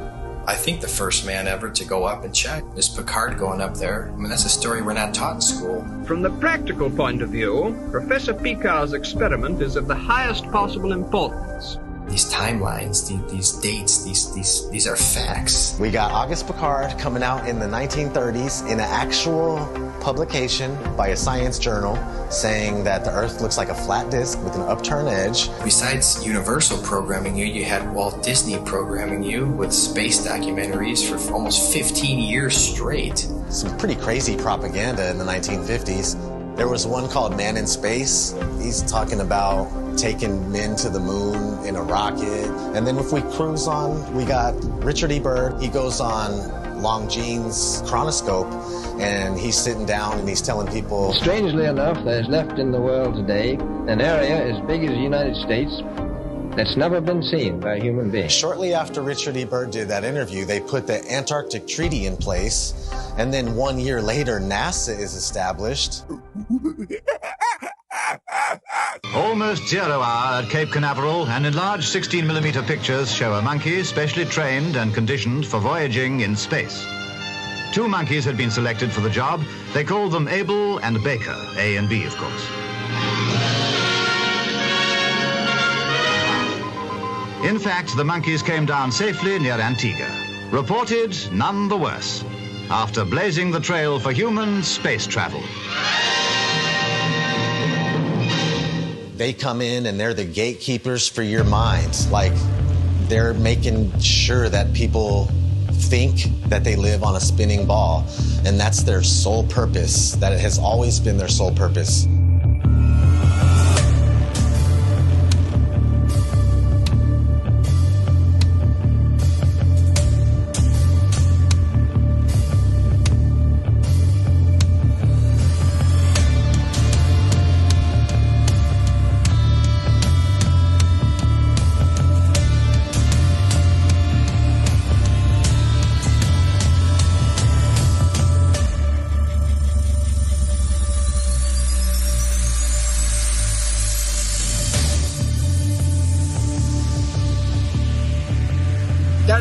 [SPEAKER 17] I think the first man ever to go up and check is Picard going up there. I mean, that's a story we're not taught in school.
[SPEAKER 8] From the practical point of view, Professor Picard's experiment is of the highest possible importance.
[SPEAKER 17] These timelines, these dates, these are facts.
[SPEAKER 11] We got August Picard coming out in the 1930s in an actual publication by a science journal saying that the Earth looks like a flat disk with an upturned edge.
[SPEAKER 17] Besides Universal programming you, you had Walt Disney programming you with space documentaries for almost 15 years straight.
[SPEAKER 11] Some pretty crazy propaganda in the 1950s. There was one called Man in Space. He's talking about taking men to the moon in a rocket. And then if we cruise on, we got Richard E. Byrd. He goes on Longines chronoscope, and he's sitting down and he's telling people...
[SPEAKER 10] Strangely enough, there's left in the world today an area as big as the United States that's never been seen by a human being.
[SPEAKER 11] Shortly after Richard E. Byrd did that interview, they put the Antarctic Treaty in place, and then 1 year later, NASA is established.
[SPEAKER 20] Almost 0 hour at Cape Canaveral, and enlarged 16mm pictures show a monkey specially trained and conditioned for voyaging in space. 2 monkeys had been selected for the job. They called them Abel and Baker, A and B, of course. In fact, the monkeys came down safely near Antigua. Reported none the worse, after blazing the trail for human space travel.
[SPEAKER 11] They come in and they're the gatekeepers for your mind. Like, they're making sure that people think that they live on a spinning ball. And that's their sole purpose. That it has always been their sole purpose.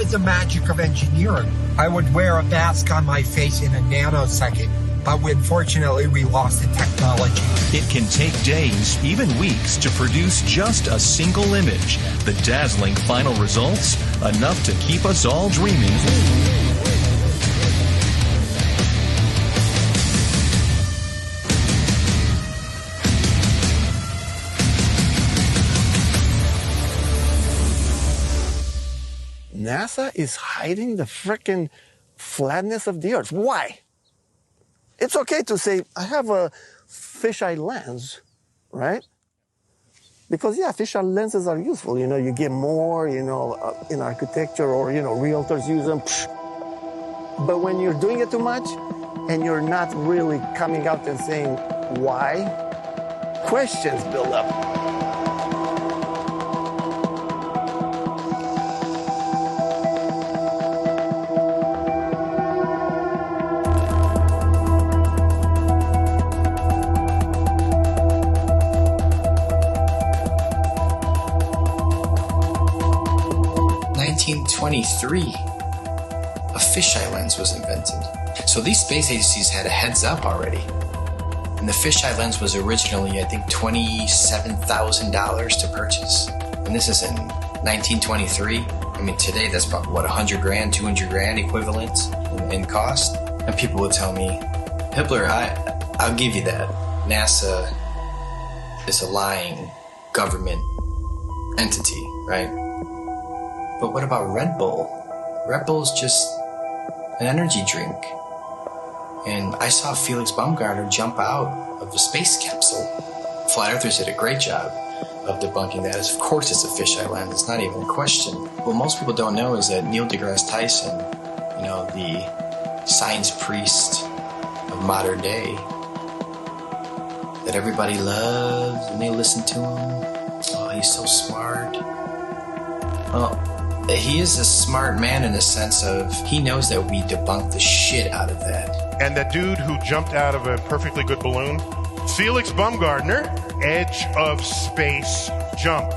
[SPEAKER 1] is the magic of engineering. I would wear a mask on my face in a nanosecond, but unfortunately we lost the technology.
[SPEAKER 21] It can take days, even weeks, to produce just a single image. The dazzling final results, enough to keep us all dreaming.
[SPEAKER 22] NASA is hiding the frickin' flatness of the Earth. Why? It's okay to say, I have a fisheye lens, right? Because, yeah, fisheye lenses are useful. You know, you get more, you know, in architecture or, you know, realtors use them. But when you're doing it too much and you're not really coming out and saying why, questions build up.
[SPEAKER 17] In 1923, a fisheye lens was invented. So these space agencies had a heads up already. And the fisheye lens was originally, I think, $27,000 to purchase. And this is in 1923. I mean, today that's about, what, 100 grand, 200 grand equivalent in cost? And people would tell me, Hitler, I'll give you that. NASA is a lying government entity, right? But what about Red Bull? Red Bull's just an energy drink. And I saw Felix Baumgartner jump out of a space capsule. Flat Earthers did a great job of debunking that. Of course it's a fisheye lens, it's not even a question. What most people don't know is that Neil deGrasse Tyson, you know, the science priest of modern day, that everybody loves and they listen to him. Oh, he's so smart. Well, he is a smart man in the sense of he knows that we debunked the shit out of that.
[SPEAKER 5] And that dude who jumped out of a perfectly good balloon, Felix Baumgartner, edge of space jump.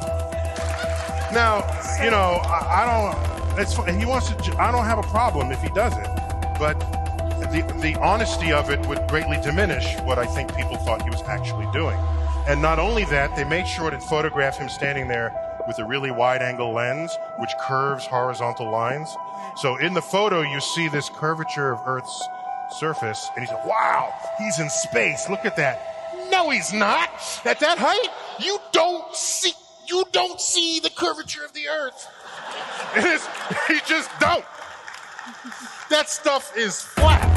[SPEAKER 5] Now, you know, I don't. It's he wants to. I don't have a problem if he does it, but the honesty of it would greatly diminish what I think people thought he was actually doing. And not only that, they made sure to photograph him standing there with a really wide-angle lens, which curves horizontal lines. So in the photo, you see this curvature of Earth's surface, and he's like, wow, he's in space. Look at that. No, he's not. At that height, you don't see the curvature of the Earth. You just don't. That stuff is flat.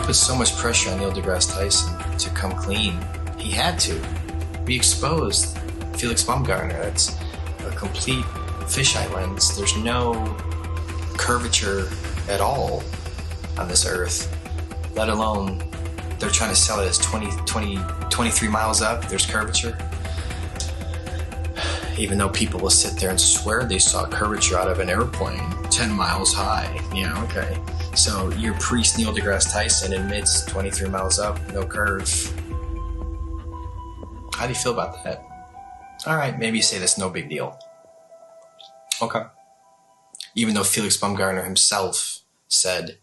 [SPEAKER 17] Put so much pressure on Neil deGrasse Tyson to come clean. He had to. We exposed Felix Baumgartner. That's a complete fisheye lens. There's no curvature at all on this Earth, let alone they're trying to sell it as 23 miles up, there's curvature. Even though people will sit there and swear they saw curvature out of an airplane 10 miles high. Yeah, okay. So your priest Neil deGrasse Tyson admits 23 miles up, no curve. How do you feel about that? All right, maybe you say that's no big deal. Okay. Even though Felix Baumgartner himself said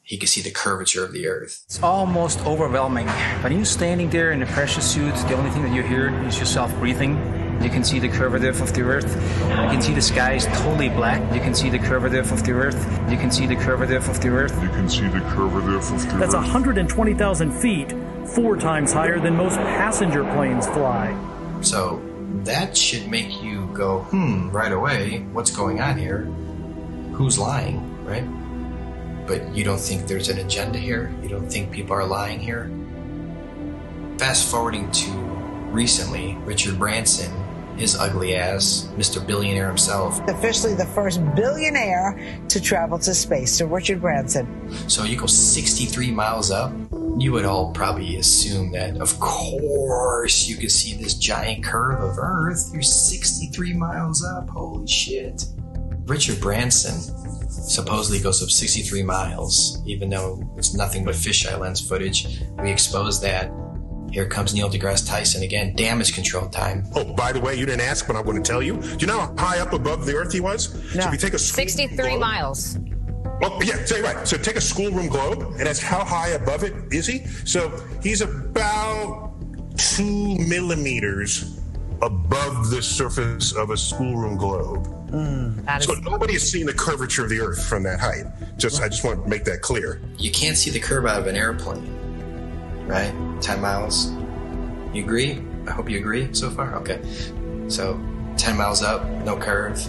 [SPEAKER 17] he could see the curvature of the Earth.
[SPEAKER 24] It's almost overwhelming. When you're standing there in a pressure suit, the only thing that you hear is yourself breathing. You can see the curvature of the Earth. You can see the sky is totally black. You can see the curvature of the Earth. You can see the curvature of the Earth. You can see the curvature of the Earth.
[SPEAKER 25] That's 120,000 feet, 4 times higher than most passenger planes fly.
[SPEAKER 17] So that should make you go, right away, what's going on here? Who's lying, right? But you don't think there's an agenda here? You don't think people are lying here? Fast forwarding to recently, Richard Branson, his ugly ass, Mr. Billionaire himself.
[SPEAKER 26] Officially the first billionaire to travel to space, so Richard Branson.
[SPEAKER 17] So you go 63 miles up, you would all probably assume that, of course, you could see this giant curve of Earth. You're 63 miles up, holy shit. Richard Branson supposedly goes up 63 miles, even though it's nothing but fisheye lens footage. We exposed that. Here comes Neil deGrasse Tyson again, damage control time.
[SPEAKER 5] Oh, by the way, you didn't ask, but I'm going to tell you. Do you know how high up above the Earth he was?
[SPEAKER 2] No.
[SPEAKER 5] So if you take a
[SPEAKER 2] 63 miles.
[SPEAKER 5] Oh, yeah, say right. So take a schoolroom globe, and that's how high above it is he? So he's about 2 millimeters above the surface of a schoolroom globe. So nobody has seen the curvature of the Earth from that height. I just want to make that clear.
[SPEAKER 17] You can't see the curve out of an airplane, right? 10 miles. You agree? I hope you agree so far. Okay. So 10 miles up, no curve.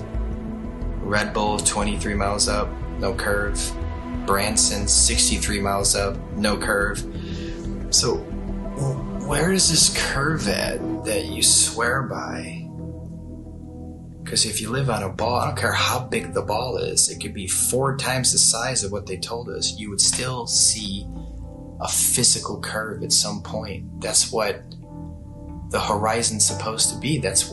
[SPEAKER 17] Red Bull 23 miles up, no curve. Branson 63 miles up, no curve. So where is this curve at that you swear by? Because if you live on a ball, I don't care how big the ball is, it could be 4 times the size of what they told us, you would still see a physical curve at some point. That's what the horizon's supposed to be. That's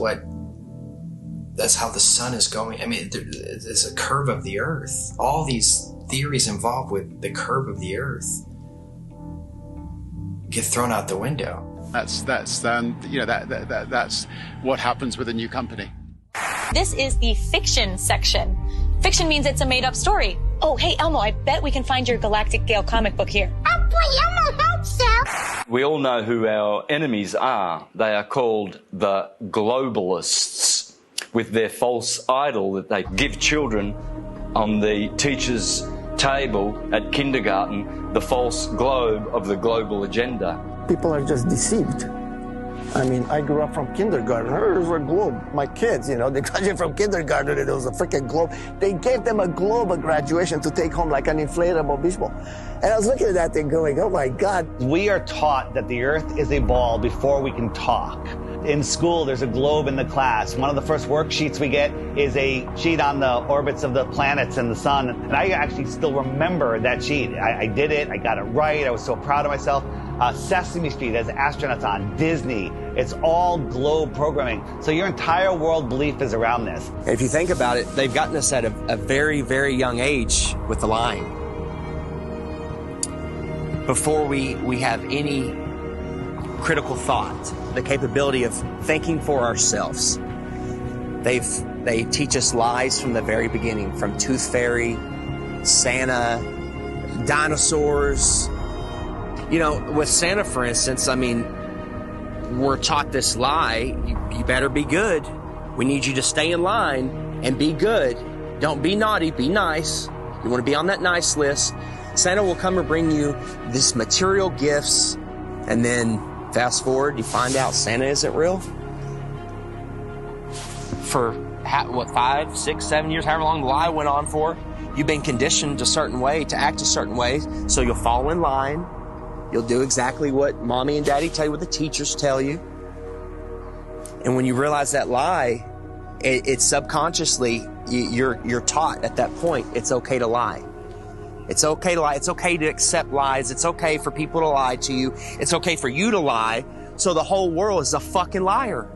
[SPEAKER 17] how the sun is going. I mean, there's a curve of the Earth. All these theories involved with the curve of the Earth get thrown out the window.
[SPEAKER 3] That's what happens with a new company.
[SPEAKER 12] This is the fiction section. Fiction means it's a made-up story. Oh, hey, Elmo, I bet we can find your Galactic Gale comic book here. Oh, boy, Elmo, hope so.
[SPEAKER 14] We all know who our enemies are. They are called the globalists, with their false idol that they give children on the teacher's table at kindergarten, the false globe of the global agenda.
[SPEAKER 22] People are just deceived. I mean, I grew up from kindergarten. There's a globe. My kids, they graduated from kindergarten and there was a freaking globe. They gave them a globe at graduation to take home like an inflatable beach ball. And I was looking at that thing going, oh my God.
[SPEAKER 15] We are taught that the Earth is a ball before we can talk. In school, there's a globe in the class. One of the first worksheets we get is a sheet on the orbits of the planets and the sun. And I actually still remember that sheet. I did it. I got it right. I was so proud of myself. Sesame Street has astronauts on, Disney. It's all globe programming. So your entire world belief is around this.
[SPEAKER 6] If you think about it, they've gotten us at a very, very young age with the lying. Before we have any critical thought, the capability of thinking for ourselves. They teach us lies from the very beginning, from Tooth Fairy, Santa, dinosaurs. With Santa, for instance, I mean, we're taught this lie, you better be good. We need you to stay in line and be good. Don't be naughty, be nice. You want to be on that nice list. Santa will come and bring you this material gifts, and then fast forward, you find out Santa isn't real. For 5, 6, 7 years, however long the lie went on for, you've been conditioned a certain way, to act a certain way, so you'll fall in line. You'll do exactly what mommy and daddy tell you, what the teachers tell you. And when you realize that lie, it's subconsciously, you're taught at that point, it's okay to lie. It's okay to lie. It's okay to accept lies. It's okay for people to lie to you. It's okay for you to lie. So the whole world is a fucking liar.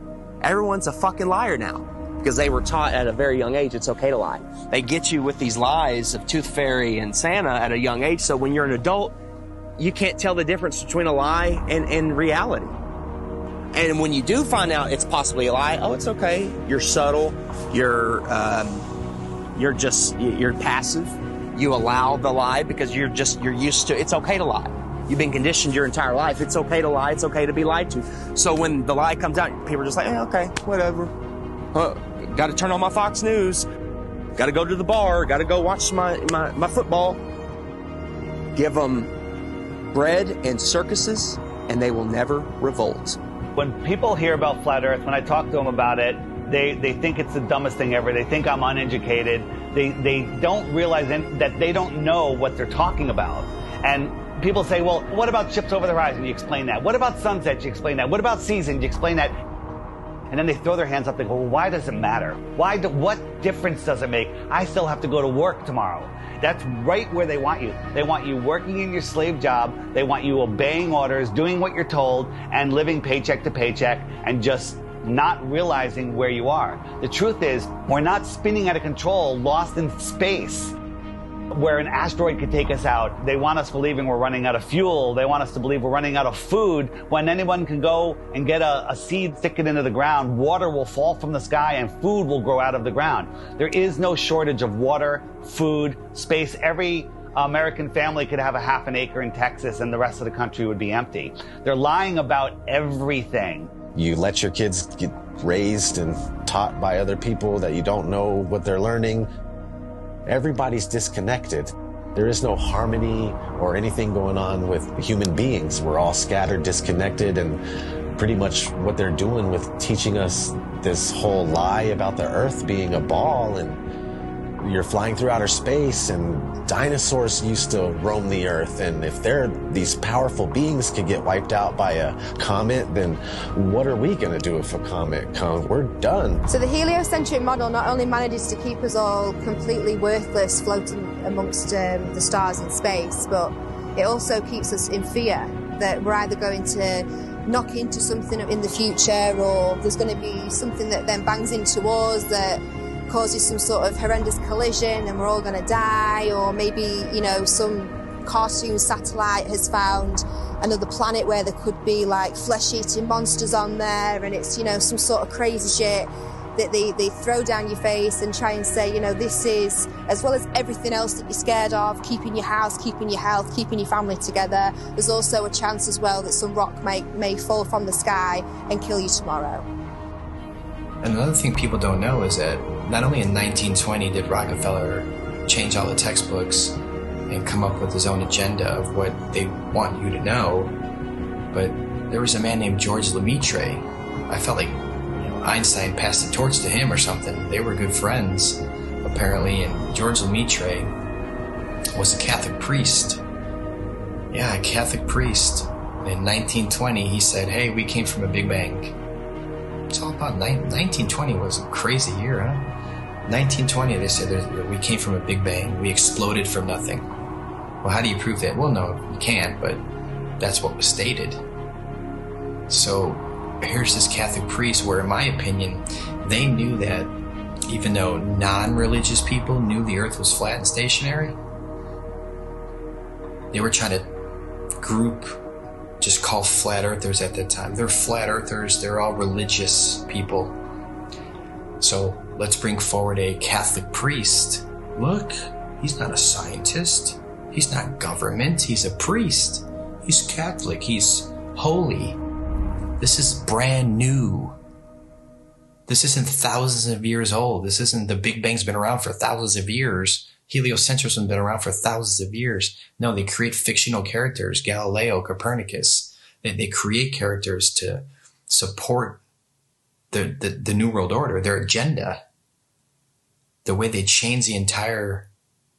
[SPEAKER 6] Everyone's a fucking liar now because they were taught at a very young age it's okay to lie. They get you with these lies of Tooth Fairy and Santa at a young age. So when you're an adult, you can't tell the difference between a lie and reality. And when you do find out it's possibly a lie, oh, it's okay. You're subtle. You're passive. You allow the lie because you're used to, it's okay to lie. You've been conditioned your entire life. It's okay to lie. It's okay to be lied to. So when the lie comes out, people are just like, okay, whatever. Got to turn on my Fox News. Got to go to the bar. Got to go watch my football. Give them bread and circuses, and they will never revolt.
[SPEAKER 15] When people hear about Flat Earth, when I talk to them about it, they think it's the dumbest thing ever. They think I'm uneducated. They don't realize that they don't know what they're talking about. And people say, well, what about ships over the horizon? You explain that. What about sunsets? You explain that. What about seasons? You explain that. And then they throw their hands up and go, well, why does it matter? What difference does it make? I still have to go to work tomorrow. That's right where they want you. They want you working in your slave job. They want you obeying orders, doing what you're told, and living paycheck to paycheck, and just not realizing where you are. The truth is, we're not spinning out of control, lost in space, where an asteroid could take us out. They want us believing we're running out of fuel. They want us to believe we're running out of food, when anyone can go and get a seed, stick it into the ground, water will fall from the sky, and food will grow out of the ground. There is no shortage of water, food, space. Every American family could have a half an acre in Texas and the rest of the country would be empty. They're lying about everything.
[SPEAKER 11] You let your kids get raised and taught by other people that you don't know what they're learning. Everybody's disconnected. There is no harmony or anything going on with human beings. We're all scattered, disconnected, and pretty much what they're doing with teaching us this whole lie about the Earth being a ball, and you're flying through outer space, and dinosaurs used to roam the Earth, and if these powerful beings could get wiped out by a comet, then what are we going to do if a comet comes? We're done.
[SPEAKER 2] So the heliocentric model not only manages to keep us all completely worthless floating amongst the stars in space, but it also keeps us in fear that we're either going to knock into something in the future, or there's going to be something that then bangs into us that causes some sort of horrendous collision and we're all going to die, or maybe, you know, some cartoon satellite has found another planet where there could be like flesh-eating monsters on there, and it's, you know, some sort of crazy shit that they throw down your face and try and say, you know, this is, as well as everything else that you're scared of, keeping your house, keeping your health, keeping your family together, there's also a chance as well that some rock may fall from the sky and kill you tomorrow.
[SPEAKER 17] And another thing people don't know is that not only in 1920 did Rockefeller change all the textbooks and come up with his own agenda of what they want you to know, but there was a man named George Lemaitre. I felt like, you know, Einstein passed the torch to him or something. They were good friends, apparently, and George Lemaitre was a Catholic priest. Yeah, a Catholic priest. And in 1920, he said, hey, we came from a Big Bang. It's all about 1920 was a crazy year, huh? 1920, they said we came from a Big Bang. We exploded from nothing. Well, how do you prove that? Well, no, you can't, but that's what was stated. So here's this Catholic priest where, in my opinion, they knew that even though non-religious people knew the earth was flat and stationary, they were trying to group, just call flat earthers at that time. They're flat earthers, they're all religious people. So let's bring forward a Catholic priest. Look, he's not a scientist. He's not government. He's a priest. He's Catholic. He's holy. This is brand new. This isn't thousands of years old. This isn't the Big Bang's been around for thousands of years. Heliocentrism has been around for thousands of years. No, they create fictional characters. Galileo, Copernicus. They create characters to support the New World Order, their agenda. The way they change the entire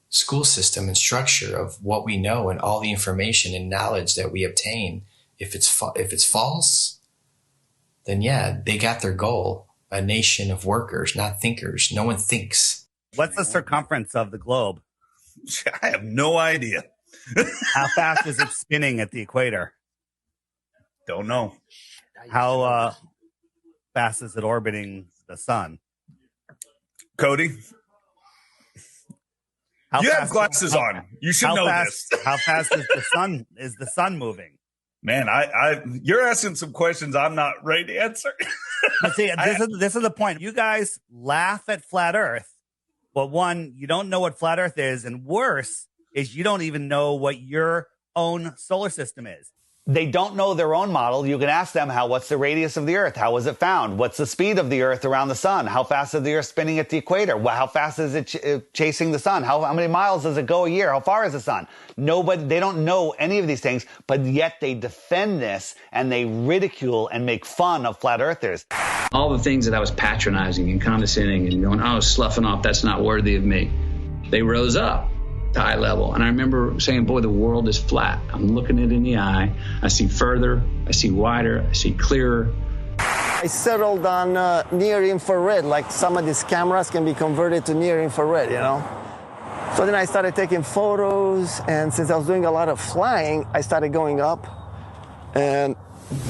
[SPEAKER 17] school system and structure of what we know and all the information and knowledge that we obtain. If it's false, then yeah, they got their goal. A nation of workers, not thinkers. No one thinks.
[SPEAKER 15] What's the circumference of the globe?
[SPEAKER 13] I have no idea.
[SPEAKER 15] How fast is it spinning at the equator?
[SPEAKER 13] Don't know.
[SPEAKER 15] How fast is it orbiting the sun?
[SPEAKER 13] Cody? You have glasses on. You should know this.
[SPEAKER 15] How fast is the sun moving?
[SPEAKER 13] Man, you're asking some questions I'm not ready to answer.
[SPEAKER 15] But see, this is the point. You guys laugh at flat Earth, but one, you don't know what flat Earth is, and worse is you don't even know what your own solar system is.
[SPEAKER 16] They don't know their own model. You can ask them, what's the radius of the Earth? How was it found? What's the speed of the Earth around the sun? How fast is the Earth spinning at the equator? How fast is it chasing the sun? How many miles does it go a year? How far is the sun? They don't know any of these things, but yet they defend this and they ridicule and make fun of flat earthers.
[SPEAKER 18] All the things that I was patronizing and condescending and going, oh, sloughing off, that's not worthy of me. They rose up to eye level. And I remember saying, boy, the world is flat. I'm looking it in the eye. I see further, I see wider, I see clearer.
[SPEAKER 22] I settled on near infrared, like some of these cameras can be converted to near infrared, you know? So then I started taking photos, and since I was doing a lot of flying, I started going up, and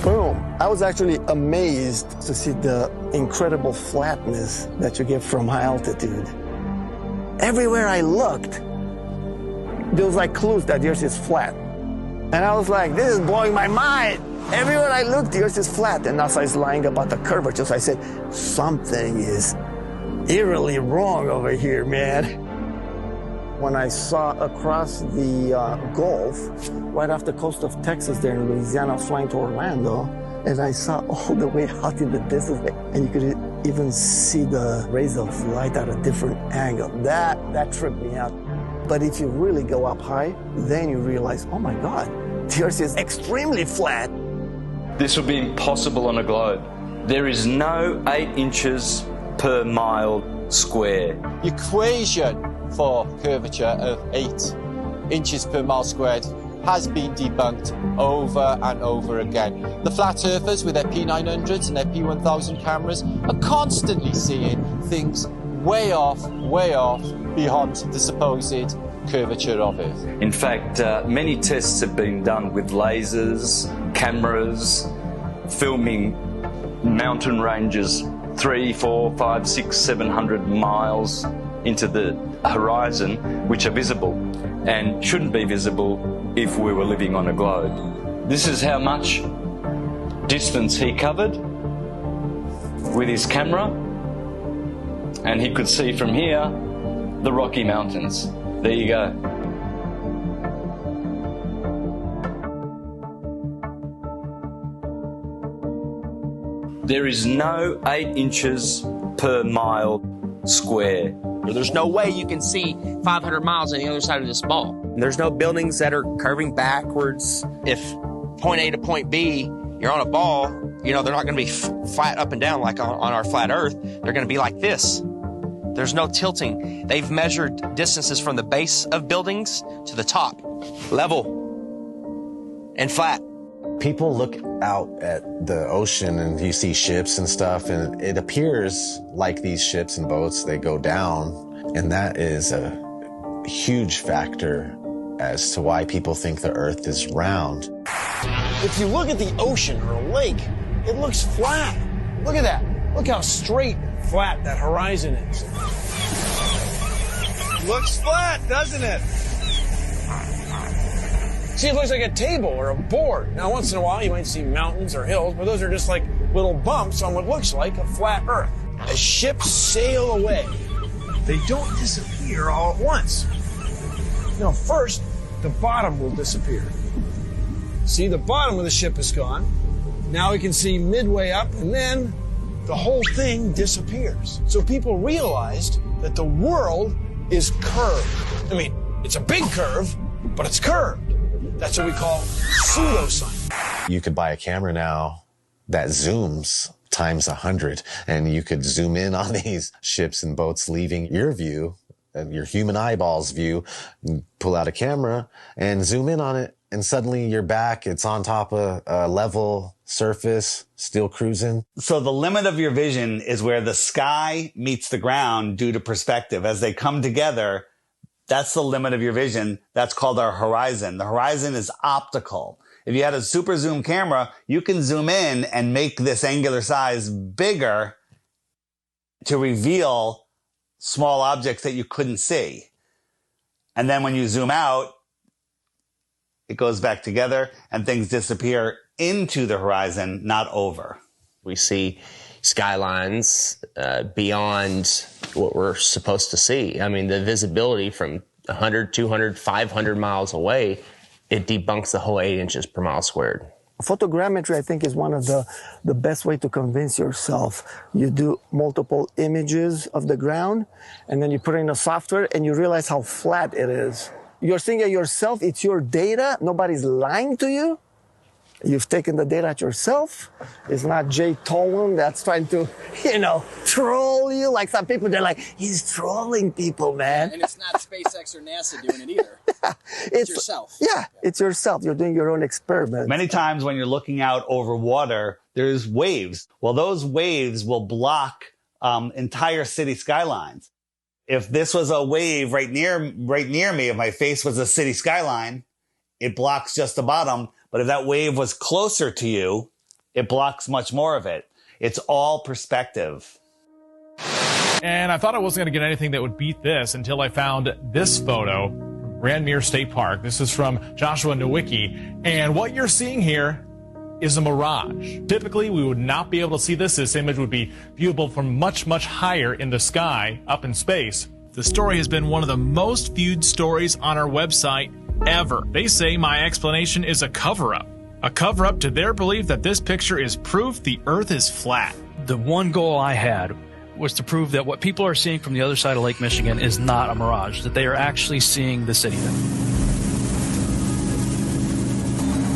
[SPEAKER 22] boom. I was actually amazed to see the incredible flatness that you get from high altitude. Everywhere I looked, there was like clues that the Earth is flat. And I was like, this is blowing my mind. Everywhere I looked, the Earth is flat. And as I was lying about the curvature, so I said, something is eerily wrong over here, man. When I saw across the Gulf, right off the coast of Texas there in Louisiana, I was flying to Orlando, and I saw all the way out in the distance, and you could even see the rays of light at a different angle. That tripped me out. But if you really go up high, then you realize, oh my God, the Earth is extremely flat.
[SPEAKER 14] This would be impossible on a globe. There is no 8 inches per mile square.
[SPEAKER 4] Equation for curvature of 8 inches per mile squared has been debunked over and over again. The flat earthers with their P900s and their P1000 cameras are constantly seeing things way off beyond the supposed curvature of Earth.
[SPEAKER 14] In fact, many tests have been done with lasers, cameras, filming mountain ranges 300, 400, 500, 600, 700 miles into the horizon, which are visible and shouldn't be visible if we were living on a globe. This is how much distance he covered with his camera, and he could see from here the Rocky Mountains. There you go. There is no 8 inches per mile square.
[SPEAKER 6] There's no way you can see 500 miles on the other side of this ball. There's no buildings that are curving backwards. If point A to point B, you're on a ball, you know, they're not going to be flat up and down like on our flat Earth. They're going to be like this. There's no tilting. They've measured distances from the base of buildings to the top, level and flat.
[SPEAKER 11] People look out at the ocean and you see ships and stuff, and it appears like these ships and boats, they go down, and that is a huge factor as to why people think the Earth is round.
[SPEAKER 7] If you look at the ocean or a lake, it looks flat. Look at that. Look how straight and flat that horizon is. Looks flat, doesn't it? See, it looks like a table or a board. Now, once in a while, you might see mountains or hills, but those are just like little bumps on what looks like a flat Earth. As ships sail away, they don't disappear all at once. No, first, the bottom will disappear. See, the bottom of the ship is gone. Now we can see midway up, and then the whole thing disappears. So people realized that the world is curved. I mean, it's a big curve, but it's curved. That's what we call pseudoscience.
[SPEAKER 11] You could buy a camera now that zooms times 100, and you could zoom in on these ships and boats leaving your view, your human eyeballs view, pull out a camera and zoom in on it, and suddenly you're back. It's on top of a level surface, still cruising.
[SPEAKER 16] So the limit of your vision is where the sky meets the ground due to perspective. As they come together, that's the limit of your vision. That's called our horizon. The horizon is optical. If you had a super zoom camera, you can zoom in and make this angular size bigger to reveal small objects that you couldn't see. And then when you zoom out, it goes back together and things disappear into the horizon, not over.
[SPEAKER 6] We see skylines beyond what we're supposed to see. I mean, the visibility from 100, 200, 500 miles away, it debunks the whole 8 inches per mile squared.
[SPEAKER 22] Photogrammetry, I think, is one of the best way to convince yourself. You do multiple images of the ground, and then you put it in a software, and you realize how flat it is. You're seeing it yourself. It's your data. Nobody's lying to you. You've taken the data at yourself. It's not Jay Tolan that's trying to, troll you. Like some people, they're like, he's trolling people, man.
[SPEAKER 8] And it's not SpaceX or NASA doing it either. It's yourself.
[SPEAKER 22] Yeah, it's yourself. You're doing your own experiment.
[SPEAKER 16] Many times when you're looking out over water, there's waves. Well, those waves will block entire city skylines. If this was a wave right near me, if my face was a city skyline, it blocks just the bottom.
[SPEAKER 15] But if that wave was closer to you, it blocks much more of it. It's all perspective.
[SPEAKER 1] And I thought I wasn't going to get anything that would beat this until I found this photo from Grandmere State Park. This is from Joshua Nowicki. And what you're seeing here is a mirage. Typically, we would not be able to see this. This image would be viewable from much, much higher in the sky, up in space. The story has been one of the most viewed stories on our website ever. They say my explanation is a cover-up. A cover-up to their belief that this picture is proof the Earth is flat.
[SPEAKER 9] The one goal I had was to prove that what people are seeing from the other side of Lake Michigan is not a mirage, that they are actually seeing the city.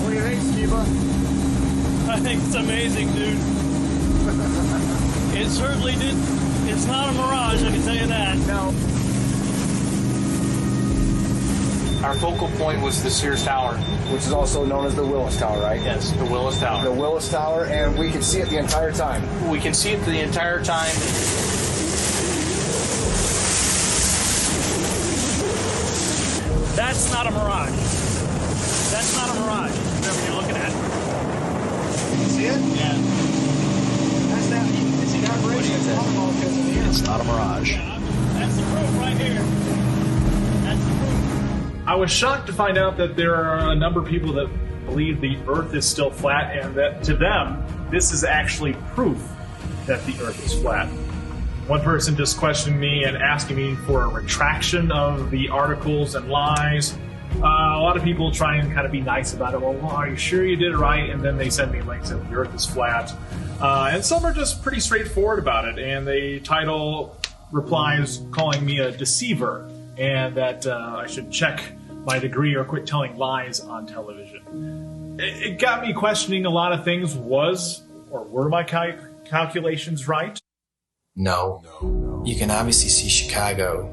[SPEAKER 22] What do you think, Steva?
[SPEAKER 25] I think it's amazing, dude. It certainly did. It's not a mirage, I can tell you that.
[SPEAKER 22] No.
[SPEAKER 9] Our focal point was the Sears Tower,
[SPEAKER 10] which is also known as the Willis Tower, right?
[SPEAKER 9] Yes, the Willis Tower.
[SPEAKER 10] The Willis Tower, and we can see it the entire time.
[SPEAKER 9] We can see it the entire time.
[SPEAKER 25] That's not a mirage. That's not a mirage, whatever you're looking at.
[SPEAKER 10] You see it?
[SPEAKER 9] Yeah.
[SPEAKER 10] That's that. It's the aberration.
[SPEAKER 9] It's not a mirage.
[SPEAKER 25] That's the proof right here. That's the proof.
[SPEAKER 1] I was shocked to find out that there are a number of people that believe the Earth is still flat, and that to them, this is actually proof that the Earth is flat. One person just questioned me and asking me for a retraction of the articles and lies. A lot of people try and kind of be nice about it. Well, are you sure you did it right? And then they send me links that the Earth is flat. And some are just pretty straightforward about it, and they title replies calling me a deceiver, and that I should check my degree or quit telling lies on television. It got me questioning a lot of things. Were my calculations right?
[SPEAKER 17] No. You can obviously see Chicago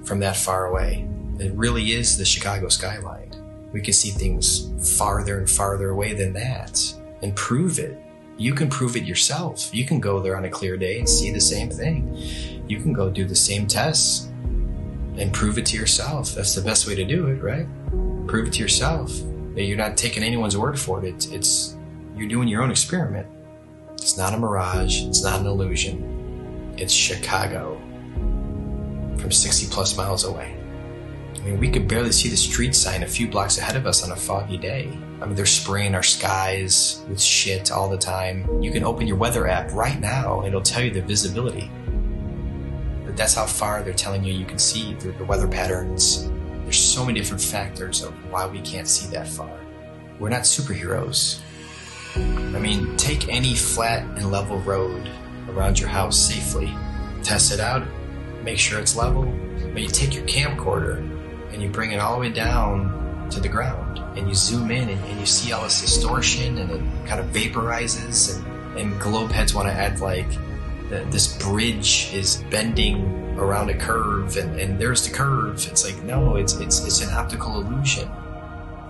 [SPEAKER 17] from that far away. It really is the Chicago skyline. We can see things farther and farther away than that and prove it. You can prove it yourself. You can go there on a clear day and see the same thing. You can go do the same tests and prove it to yourself. That's the best way to do it, right? Prove it to yourself. You're not taking anyone's word for it. You're doing your own experiment. It's not a mirage. It's not an illusion. It's Chicago from 60 plus miles away. I mean, we could barely see the street sign a few blocks ahead of us on a foggy day. I mean, they're spraying our skies with shit all the time. You can open your weather app right now and it'll tell you the visibility. That's how far they're telling you can see through the weather patterns. There's so many different factors of why we can't see that far. We're not superheroes. I mean, take any flat and level road around your house safely. Test it out, make sure it's level. But you take your camcorder and you bring it all the way down to the ground and you zoom in and you see all this distortion and it kind of vaporizes and globe heads want to act like this bridge is bending around a curve and there's the curve. It's like, no, it's an optical illusion.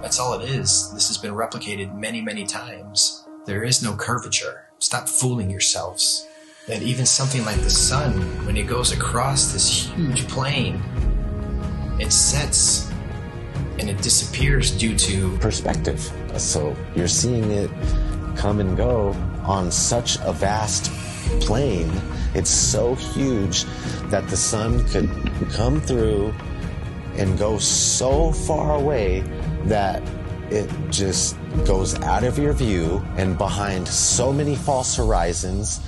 [SPEAKER 17] That's all it is. This has been replicated many, many times. There is no curvature. Stop fooling yourselves. And even something like the sun, when it goes across this huge plane, it sets and it disappears due to
[SPEAKER 11] perspective. So you're seeing it come and go on such a vast plane. It's so huge that the sun could come through and go so far away that it just goes out of your view and behind so many false horizons,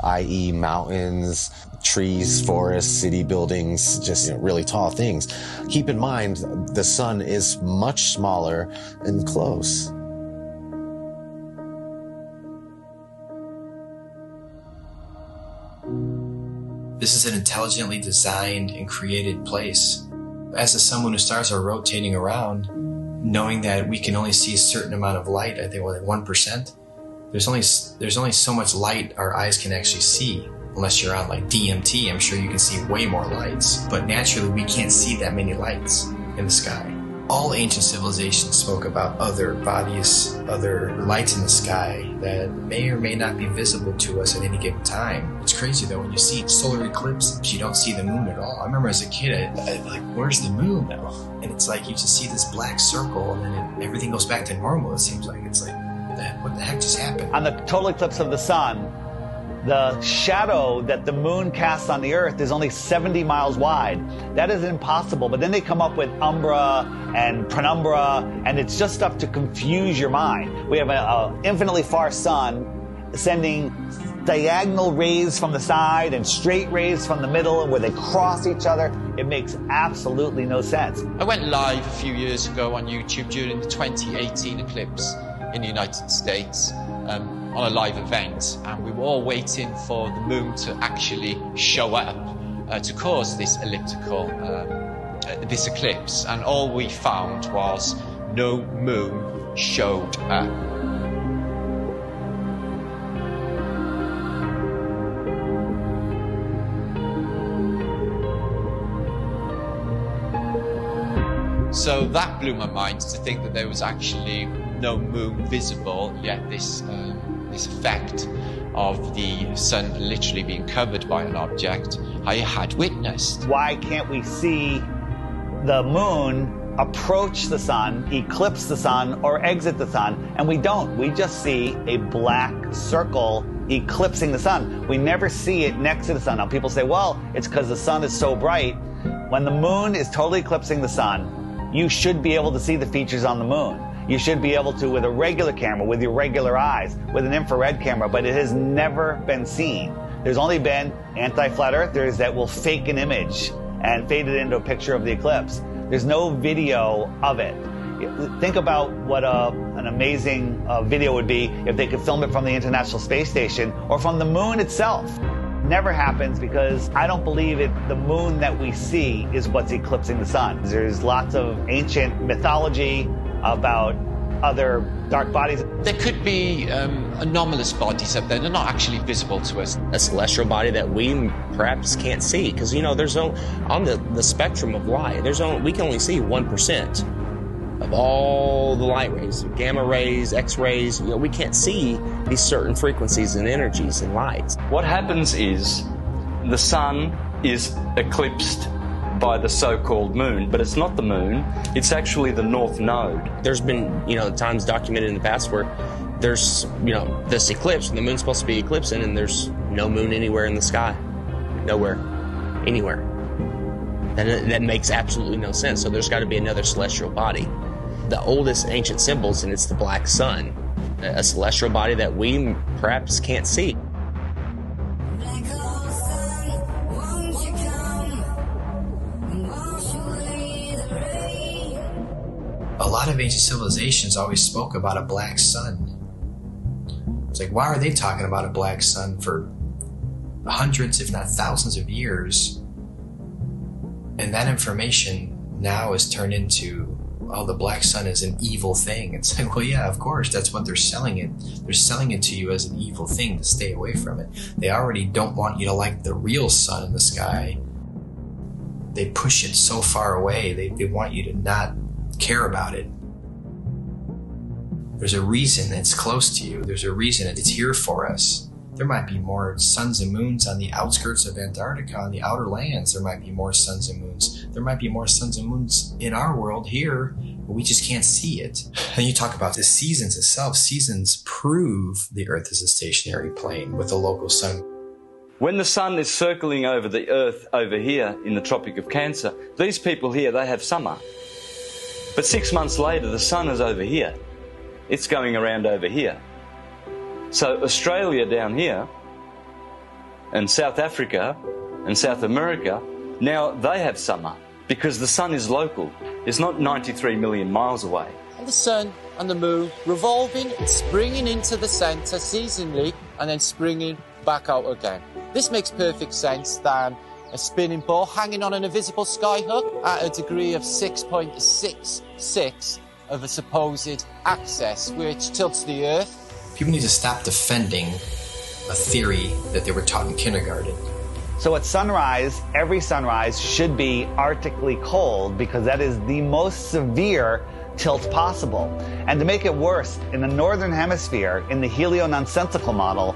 [SPEAKER 11] i.e. mountains, trees, forests, city buildings, just really tall things. Keep in mind, the sun is much smaller and close.
[SPEAKER 17] This is an intelligently designed and created place. As the sun, moon, and stars are rotating around, knowing that we can only see a certain amount of light, I think like 1%, there's only so much light our eyes can actually see. Unless you're on like DMT, I'm sure you can see way more lights. But naturally, we can't see that many lights in the sky. All ancient civilizations spoke about other bodies, other lights in the sky that may or may not be visible to us at any given time. It's crazy though, when you see solar eclipses, you don't see the moon at all. I remember as a kid, I like, where's the moon now? And it's like you just see this black circle and then everything goes back to normal, it seems like. It's like, what the heck just happened?
[SPEAKER 15] On the total eclipse of the sun, the shadow that the moon casts on the earth is only 70 miles wide. That is impossible. But then they come up with umbra and penumbra, and it's just stuff to confuse your mind. We have an infinitely far sun sending diagonal rays from the side and straight rays from the middle, and where they cross each other. It makes absolutely no sense.
[SPEAKER 19] I went live a few years ago on YouTube during the 2018 eclipse in the United States. On a live event, and we were all waiting for the moon to actually show up to cause this elliptical, this eclipse, and all we found was no moon showed up. So that blew my mind, to think that there was actually no moon visible, yet this effect of the sun literally being covered by an object I had witnessed.
[SPEAKER 15] Why can't we see the moon approach the sun, eclipse the sun, or exit the sun? And we don't. We just see a black circle eclipsing the sun. We never see it next to the sun. Now people say, well, it's because the sun is so bright. When the moon is totally eclipsing the sun, you should be able to see the features on the moon. You should be able to with a regular camera, with your regular eyes, with an infrared camera, but it has never been seen. There's only been anti-flat earthers that will fake an image and fade it into a picture of the eclipse. There's no video of it. Think about what an amazing video would be if they could film it from the International Space Station or from the moon itself. Never happens, because I don't believe it. The moon that we see is what's eclipsing the sun. There's lots of ancient mythology about other dark bodies.
[SPEAKER 19] There could be anomalous bodies up there. They're not actually visible to us.
[SPEAKER 6] A celestial body that we perhaps can't see, because there's on the spectrum of light, we can only see 1% of all the light rays, gamma rays, X-rays. We can't see these certain frequencies and energies and lights.
[SPEAKER 14] What happens is the sun is eclipsed by the so-called moon, but it's not the moon, it's actually the north node.
[SPEAKER 6] There's been, times documented in the past where there's, this eclipse, and the moon's supposed to be eclipsing, and there's no moon anywhere in the sky. Nowhere. Anywhere. That makes absolutely no sense. So there's got to be another celestial body. The oldest ancient symbols, and it's the black sun. A celestial body that we perhaps can't see.
[SPEAKER 17] A lot of ancient civilizations always spoke about a black sun. It's like, why are they talking about a black sun for hundreds, if not thousands of years? And that information now is turned into, oh, the black sun is an evil thing. It's like, well, yeah, of course, that's what they're selling it. They're selling it to you as an evil thing to stay away from it. They already don't want you to like the real sun in the sky. They push it so far away. They want you to not care about it. There's a reason it's close to you. There's a reason it's here for us. There might be more suns and moons on the outskirts of Antarctica, on the outer lands. There might be more suns and moons. There might be more suns and moons in our world here, but we just can't see it. And you talk about the seasons itself. Seasons prove the Earth is a stationary plane with a local sun.
[SPEAKER 14] When the sun is circling over the Earth over here in the Tropic of Cancer, these people here, they have summer. But 6 months later, the sun is over here. It's going around over here. So Australia down here, and South Africa, and South America, now they have summer, because the sun is local. It's not 93 million miles away.
[SPEAKER 19] And the sun and the moon revolving and springing into the centre seasonally, and then springing back out again. This makes perfect sense than a spinning ball hanging on an invisible skyhook at a degree of 6.66 of a supposed axis, which tilts the Earth.
[SPEAKER 17] People need to stop defending a theory that they were taught in kindergarten.
[SPEAKER 15] So at sunrise, every sunrise should be arctically cold because that is the most severe tilt possible. And to make it worse, in the northern hemisphere, in the heliononsensical model,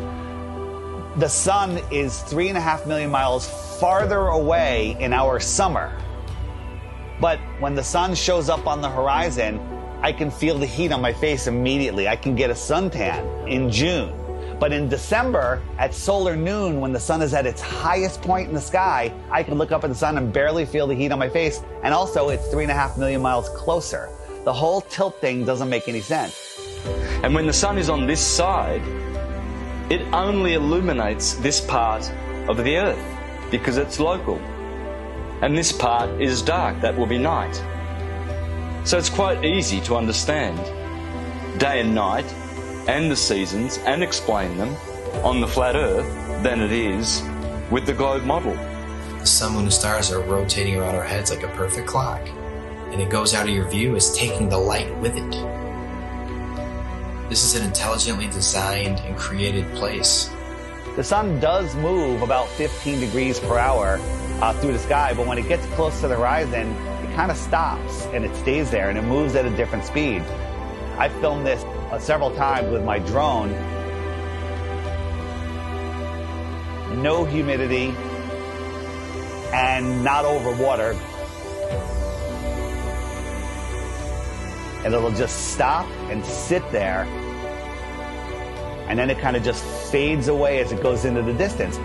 [SPEAKER 15] the sun is 3.5 million miles farther away in our summer. But when the sun shows up on the horizon, I can feel the heat on my face immediately. I can get a suntan in June. But in December, at solar noon, when the sun is at its highest point in the sky, I can look up at the sun and barely feel the heat on my face. And also, it's 3.5 million miles closer. The whole tilt thing doesn't make any sense.
[SPEAKER 14] And when the sun is on this side, it only illuminates this part of the Earth because it's local. And this part is dark, that will be night. So it's quite easy to understand day and night and the seasons and explain them on the flat Earth than it is with the globe model.
[SPEAKER 17] The sun, moon, and stars are rotating around our heads like a perfect clock, and it goes out of your view as taking the light with it. This is an intelligently designed and created place.
[SPEAKER 15] The sun does move about 15 degrees per hour through the sky, but when it gets close to the horizon, it kind of stops and it stays there and it moves at a different speed. I filmed this several times with my drone. No humidity and not over water. And it'll just stop and sit there. And then it kind of just fades away as it goes into the distance.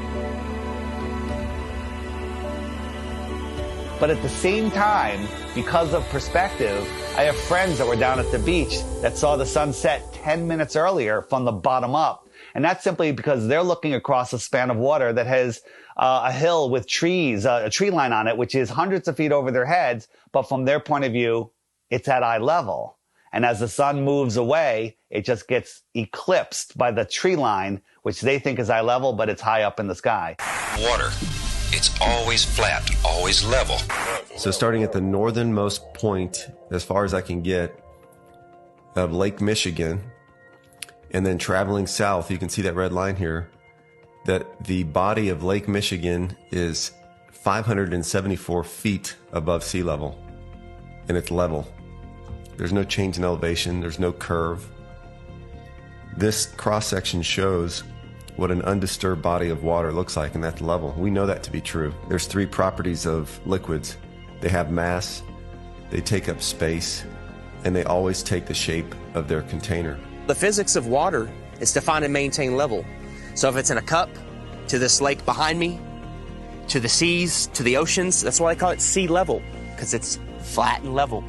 [SPEAKER 15] But at the same time, because of perspective, I have friends that were down at the beach that saw the sun set 10 minutes earlier from the bottom up. And that's simply because they're looking across a span of water that has a hill with trees, a tree line on it, which is hundreds of feet over their heads. But from their point of view, it's at eye level. And as the sun moves away, it just gets eclipsed by the tree line, which they think is eye level, but it's high up in the sky.
[SPEAKER 5] Water. It's always flat, always level.
[SPEAKER 20] So starting at the northernmost point, as far as I can get, of Lake Michigan, and then traveling south, you can see that red line here, that the body of Lake Michigan is 574 feet above sea level, and it's level. There's no change in elevation, there's no curve. This cross-section shows what an undisturbed body of water looks like, and that's level. We know that to be true. There's three properties of liquids. They have mass, they take up space, and they always take the shape of their container.
[SPEAKER 6] The physics of water is to find and maintain level. So if it's in a cup, to this lake behind me, to the seas, to the oceans, that's why I call it sea level, because it's flat and level.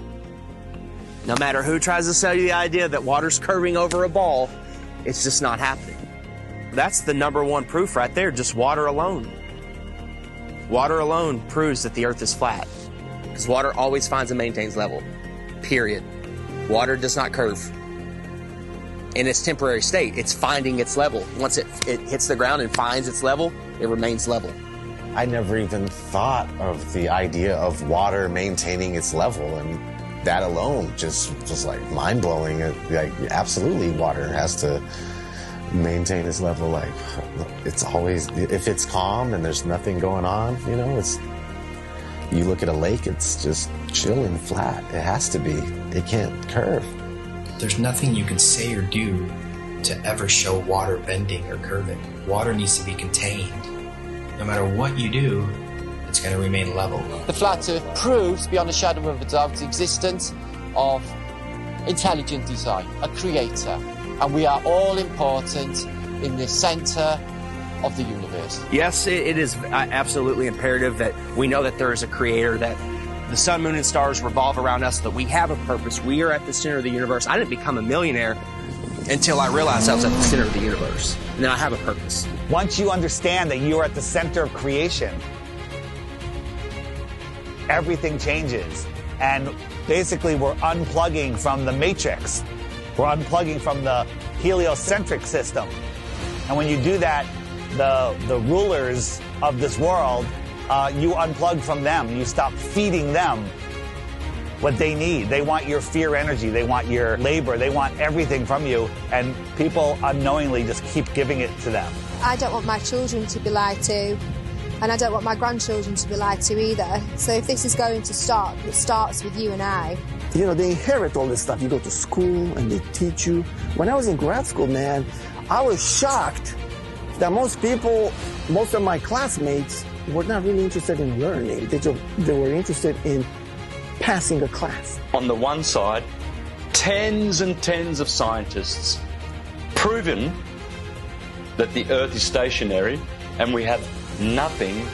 [SPEAKER 6] No matter who tries to sell you the idea that water's curving over a ball, it's just not happening. That's the number one proof right there, just water alone. Water alone proves that the Earth is flat, because water always finds and maintains level, period. Water does not curve. In its temporary state, it's finding its level. Once it hits the ground and finds its level, it remains level.
[SPEAKER 11] I never even thought of the idea of water maintaining its level, and that alone just was like mind-blowing. Like, absolutely, water has to maintain its level. Like, it's always, if it's calm and there's nothing going on, you know, you look at a lake, it's just chill and flat. It has to be. It can't curve.
[SPEAKER 17] There's nothing you can say or do to ever show water bending or curving. Water needs to be contained. No matter what you do, it's going to remain level.
[SPEAKER 19] The flat Earth proves beyond a shadow of a doubt the existence of intelligent design, a creator. And we are all important in the center of the universe.
[SPEAKER 6] Yes, it is absolutely imperative that we know that there is a creator, that the sun, moon, and stars revolve around us, that we have a purpose. We are at the center of the universe. I didn't become a millionaire until I realized I was at the center of the universe. And now I have a purpose.
[SPEAKER 15] Once you understand that you are at the center of creation, everything changes. And basically, we're unplugging from the matrix. We're unplugging from the heliocentric system. And when you do that, the rulers of this world, you unplug from them. You stop feeding them what they need. They want your fear energy. They want your labor. They want everything from you. And people unknowingly just keep giving it to them.
[SPEAKER 2] I don't want my children to be lied to. And I don't want my grandchildren to be lied to either. So if this is going to stop, it starts with you and I.
[SPEAKER 22] You know, they inherit all this stuff. You go to school and they teach you. When I was in grad school, man, I was shocked that most of my classmates were not really interested in learning. They were interested in passing a class.
[SPEAKER 14] On the one side, tens and tens of scientists proven that the Earth is stationary and we have nothing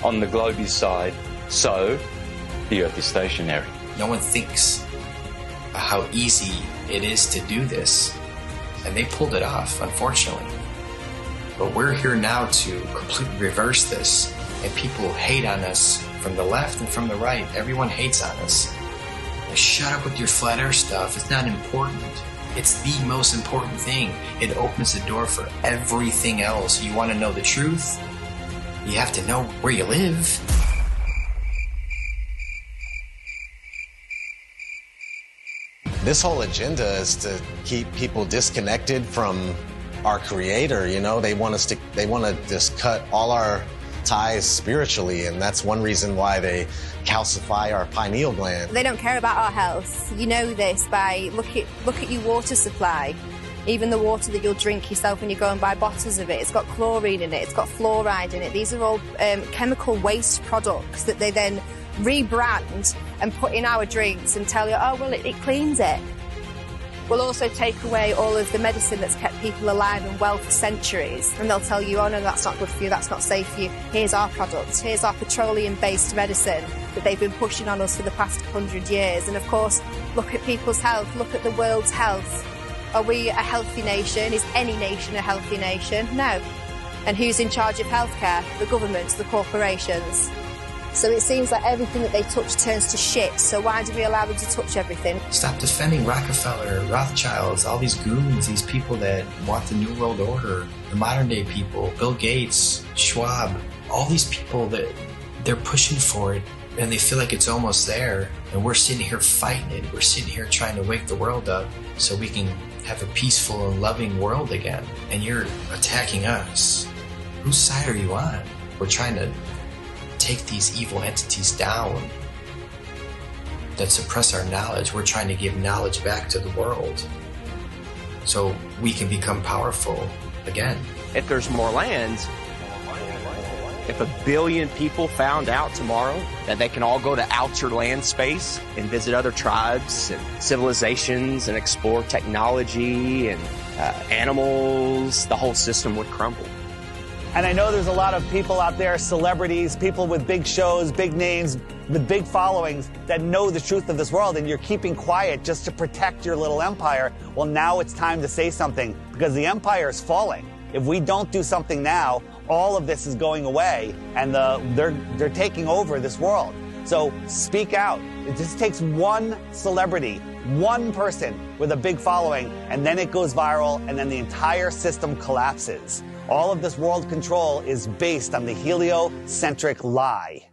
[SPEAKER 14] on the globe's side, so the Earth is stationary.
[SPEAKER 17] No one thinks how easy it is to do this, and they pulled it off, unfortunately. But we're here now to completely reverse this, and people hate on us from the left and from the right. Everyone hates on us. Like, shut up with your flat earth stuff. It's not important. It's the most important thing. It opens the door for everything else. You want to know the truth? You have to know where you live.
[SPEAKER 11] This whole agenda is to keep people disconnected from our creator, you know? They want to just cut all our ties spiritually, and that's one reason why they calcify our pineal gland.
[SPEAKER 2] They don't care about our health. You know this by look at your water supply. Even the water that you'll drink yourself when you go and buy bottles of it, it's got chlorine in it, it's got fluoride in it. These are all chemical waste products that they then rebrand and put in our drinks and tell you, oh, well, it cleans it. We'll also take away all of the medicine that's kept people alive and well for centuries. And they'll tell you, oh, no, that's not good for you, that's not safe for you. Here's our products, here's our petroleum-based medicine that they've been pushing on us for the past 100 years. And, of course, look at people's health, look at the world's health. Are we a healthy nation? Is any nation a healthy nation? No. And who's in charge of healthcare? The governments, the corporations. So it seems like everything that they touch turns to shit, so why do we allow them to touch everything?
[SPEAKER 17] Stop defending Rockefeller, Rothschilds, all these goons, these people that want the New World Order, the modern day people, Bill Gates, Schwab, all these people that they're pushing for it and they feel like it's almost there, and we're sitting here fighting it. We're sitting here trying to wake the world up so we can have a peaceful and loving world again. And you're attacking us. Whose side are you on? We're trying to take these evil entities down that suppress our knowledge. We're trying to give knowledge back to the world so we can become powerful again.
[SPEAKER 6] If there's more land, if 1 billion people found out tomorrow that they can all go to outer land space and visit other tribes and civilizations and explore technology and animals, the whole system would crumble.
[SPEAKER 15] And I know there's a lot of people out there, celebrities, people with big shows, big names, with big followings that know the truth of this world, and you're keeping quiet just to protect your little empire. Well, now it's time to say something because the empire is falling. If we don't do something now, all of this is going away, and they're taking over this world. So speak out. It just takes one celebrity, one person with a big following, and then it goes viral, and then the entire system collapses. All of this world control is based on the heliocentric lie.